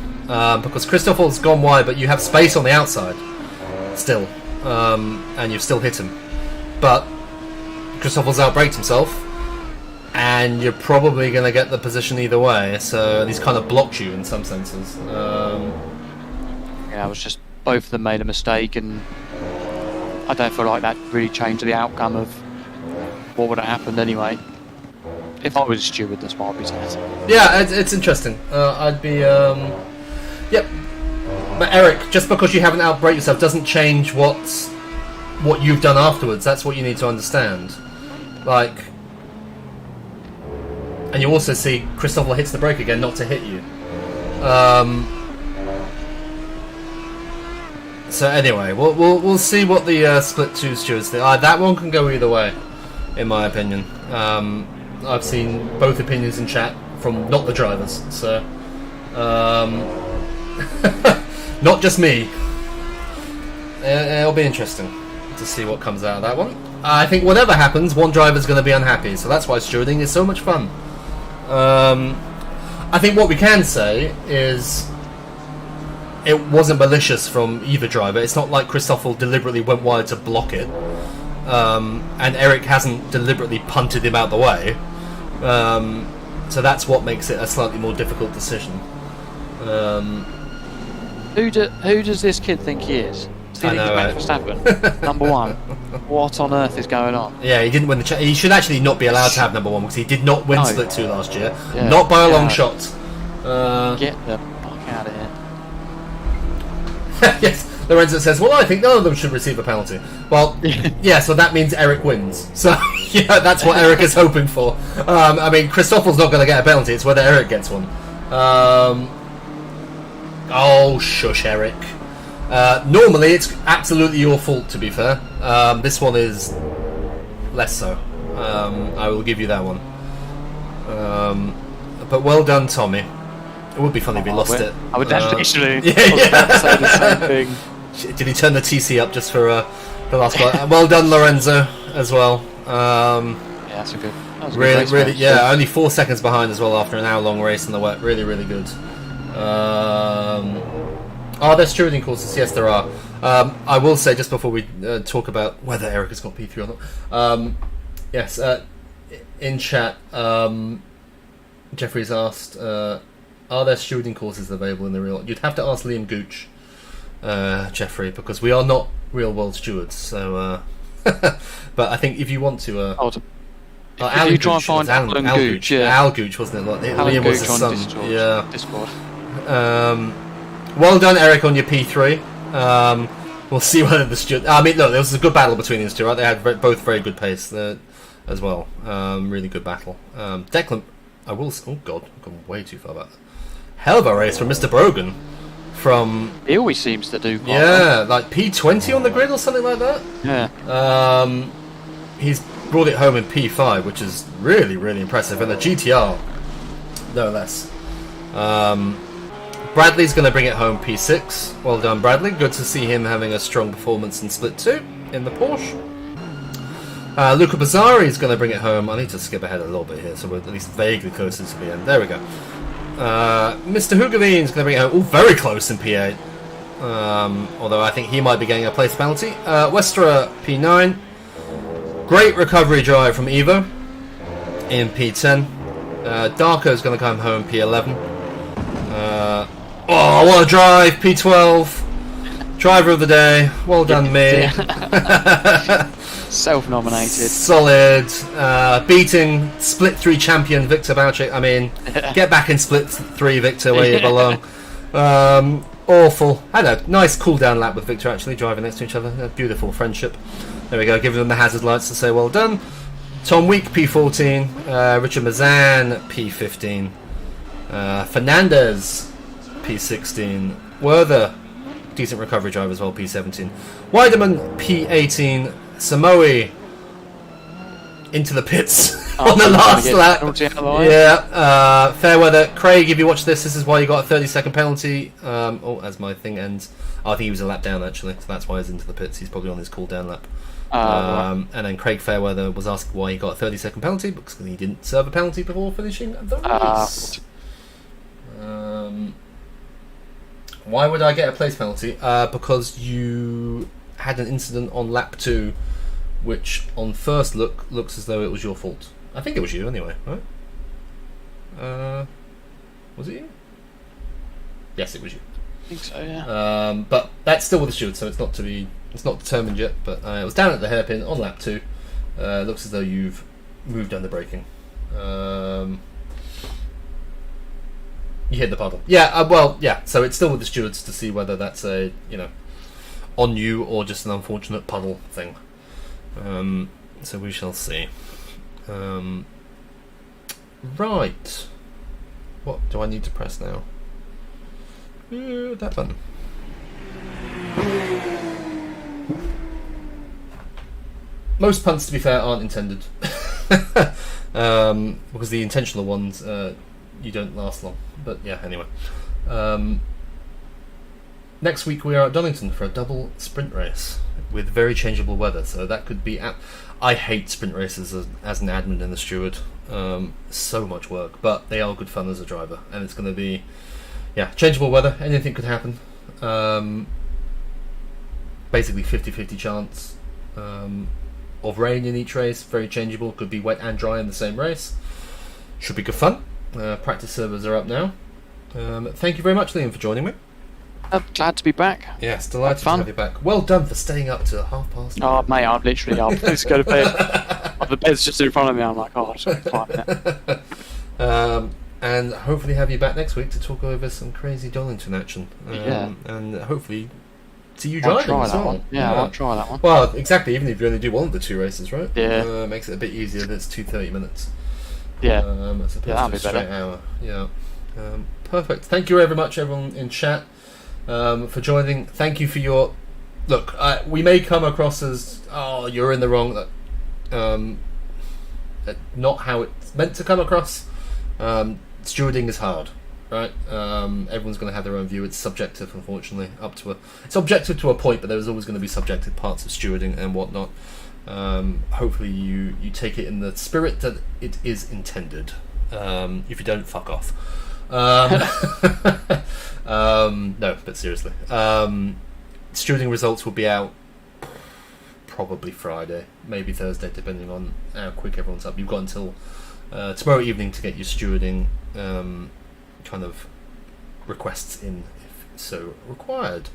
Because Christophel's gone wide, but you have space on the outside still, and you've still hit him. But Christophel's outbraked himself, and you're probably going to get the position either way. So he's kind of blocked you in some senses. Yeah, it was just both of them made a mistake, and I don't feel like that really changed the outcome of what would have happened anyway. If I was a steward, that's what I'd be saying. Yeah, it's interesting. I'd be. Yep. But Eric, just because you haven't outbraked yourself doesn't change what you've done afterwards. That's what you need to understand. Like, and you also see Christoffel hits the brake again, not to hit you. So anyway, we'll see what the split two stewards think. That one can go either way, in my opinion. I've seen both opinions in chat from not the drivers, so not just me. It'll be interesting to see what comes out of that one. I think whatever happens, one driver's going to be unhappy, so that's why stewarding is so much fun. I think what we can say is it wasn't malicious from either driver. It's not like Christoffel deliberately went wide to block it, and Eric hasn't deliberately punted him out the way. So that's what makes it a slightly more difficult decision. Who does this kid think he is? Does he think he's Max Verstappen? Number one. What on earth is going on? Yeah, he didn't win the. He should actually not be allowed to have number one because he did not win Split 2 last year. Yeah, not by a long shot. Get the fuck out of here. Yes, Lorenzo says, well, I think none of them should receive a penalty. Well, yeah, so that means Eric wins. So, yeah, that's what Eric is hoping for. I mean, Christophel's not going to get a penalty, it's whether Eric gets one. Oh, shush, Eric. Normally, it's absolutely your fault, to be fair. This one is less so. I will give you that one. But well done, Tommy. It would be funny if he lost it. I would actually say the same thing. Did he turn the TC up just for the last one? Well done, Lorenzo, as well. Yeah, that's a good. That was a really, good race, really, mate. yeah. Only 4 seconds behind as well after an hour-long race in the wet. Really, really good. Are there stewarding courses? Yes, there are. I will say just before we talk about whether Eric has got P3 or not. Yes, in chat, Jeffrey's asked. Are there stewarding courses available in the real? You'd have to ask Liam Gooch, Jeffrey, because we are not real world stewards. So, but I think if you want to, if Alan you try and Gooch, find Alan Alan Gooch, yeah. Al Gooch, wasn't it? Like, Alan Liam was Gooch his on son. Discord. Well done, Eric, on your P3. We'll see whether the steward. I mean, look, there was a good battle between these two, right? They had both very good pace as well. Really good battle. Declan, I will. Oh God, I've gone way too far back. Hell of a race from Mr. Brogan. He always seems to do quite well. Like P20 on the grid or something like that. Yeah. He's brought it home in P5, which is really, really impressive, and the GTR, no less. Bradley's going to bring it home P6. Well done, Bradley. Good to see him having a strong performance in Split 2 in the Porsche. Luca Bazzari is going to bring it home. I need to skip ahead a little bit here, so we're at least vaguely closer to the end. There we go. Mr. Hugavine is going to bring it home. Oh, very close in P8. Although I think he might be getting a place penalty. Westra P9. Great recovery drive from Evo in P10. Darko's going to come home P11. I want to drive P12. Driver of the day. Well done, me. Self-nominated. Solid. Beating Split 3 champion Victor Bauchik. I mean, get back in Split 3, Victor, where you belong. Awful. Had a nice cool down lap with Victor, actually, driving next to each other. A beautiful friendship. There we go, giving them the hazard lights to say well done. Tom Week, P14. Richard Mazan, P15. Fernandez, P16. Werther, decent recovery driver as well, P17. Weideman, P18. Samoe, into the pits on the last lap. Yeah, fair weather. Craig, if you watch this is why you got a 30-second penalty. As my thing ends. I think he was a lap down, actually, so that's why he's into the pits. He's probably on his cool down lap. And then Craig Fairweather was asked why he got a 30-second penalty, because he didn't serve a penalty before finishing the race. Why would I get a place penalty? Because you had an incident on lap 2, which on first look looks as though it was your fault. I think it was you anyway, right? Was it you? Yes, it was you. I think so, yeah. But that's still with the steward, so it's not determined yet. But it was down at the hairpin on lap 2. Looks as though you've moved under braking. You hit the puddle. Yeah. So it's still with the stewards to see whether that's a on you or just an unfortunate puddle thing. So we shall see. Right. What do I need to press now? That button. Most punts, to be fair, aren't intended. Because the intentional ones, you don't last long. But yeah, anyway. Next week we are at Donington for a double sprint race with very changeable weather, so that could be... I hate sprint races as an admin and a steward. So much work, but they are good fun as a driver, and it's going to be... Yeah, changeable weather, anything could happen. Basically 50-50 chance of rain in each race, very changeable, could be wet and dry in the same race. Should be good fun. Practice servers are up now. Thank you very much, Liam, for joining me. I'm glad to be back. Yes, delighted to have you back. Well done for staying up to past. Oh, mate, I'm literally up. Let's go to bed. The bed's just in front of me. I'm like, oh, just 5 minutes. And hopefully have you back next week to talk over some crazy Donington action. Yeah. And hopefully see you driving try as that well. one. Yeah, I'll try that one. Well, exactly, even if you only do one of the 2 races, right? Yeah. Makes it a bit easier that it's 2 30-minutes. Yeah. As opposed that'll to a be straight better. hour. Yeah. Perfect. Thank you very much, everyone in chat, for joining. Thank you for your... Look, we may come across as, you're in the wrong. Not how it's meant to come across. Stewarding is hard, right? Everyone's going to have their own view. It's subjective, unfortunately. It's objective to a point, but there's always going to be subjective parts of stewarding and whatnot. Hopefully you take it in the spirit that it is intended. If you don't, fuck off. No, but seriously. Stewarding results will be out probably Friday, maybe Thursday, depending on how quick everyone's up. You've got until tomorrow evening to get your stewarding kind of requests in, if so required.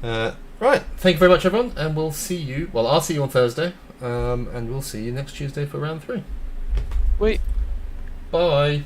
Right, thank you very much, everyone, and we'll see you. Well, I'll see you on Thursday, and we'll see you next Tuesday for round 3. Wait. Bye.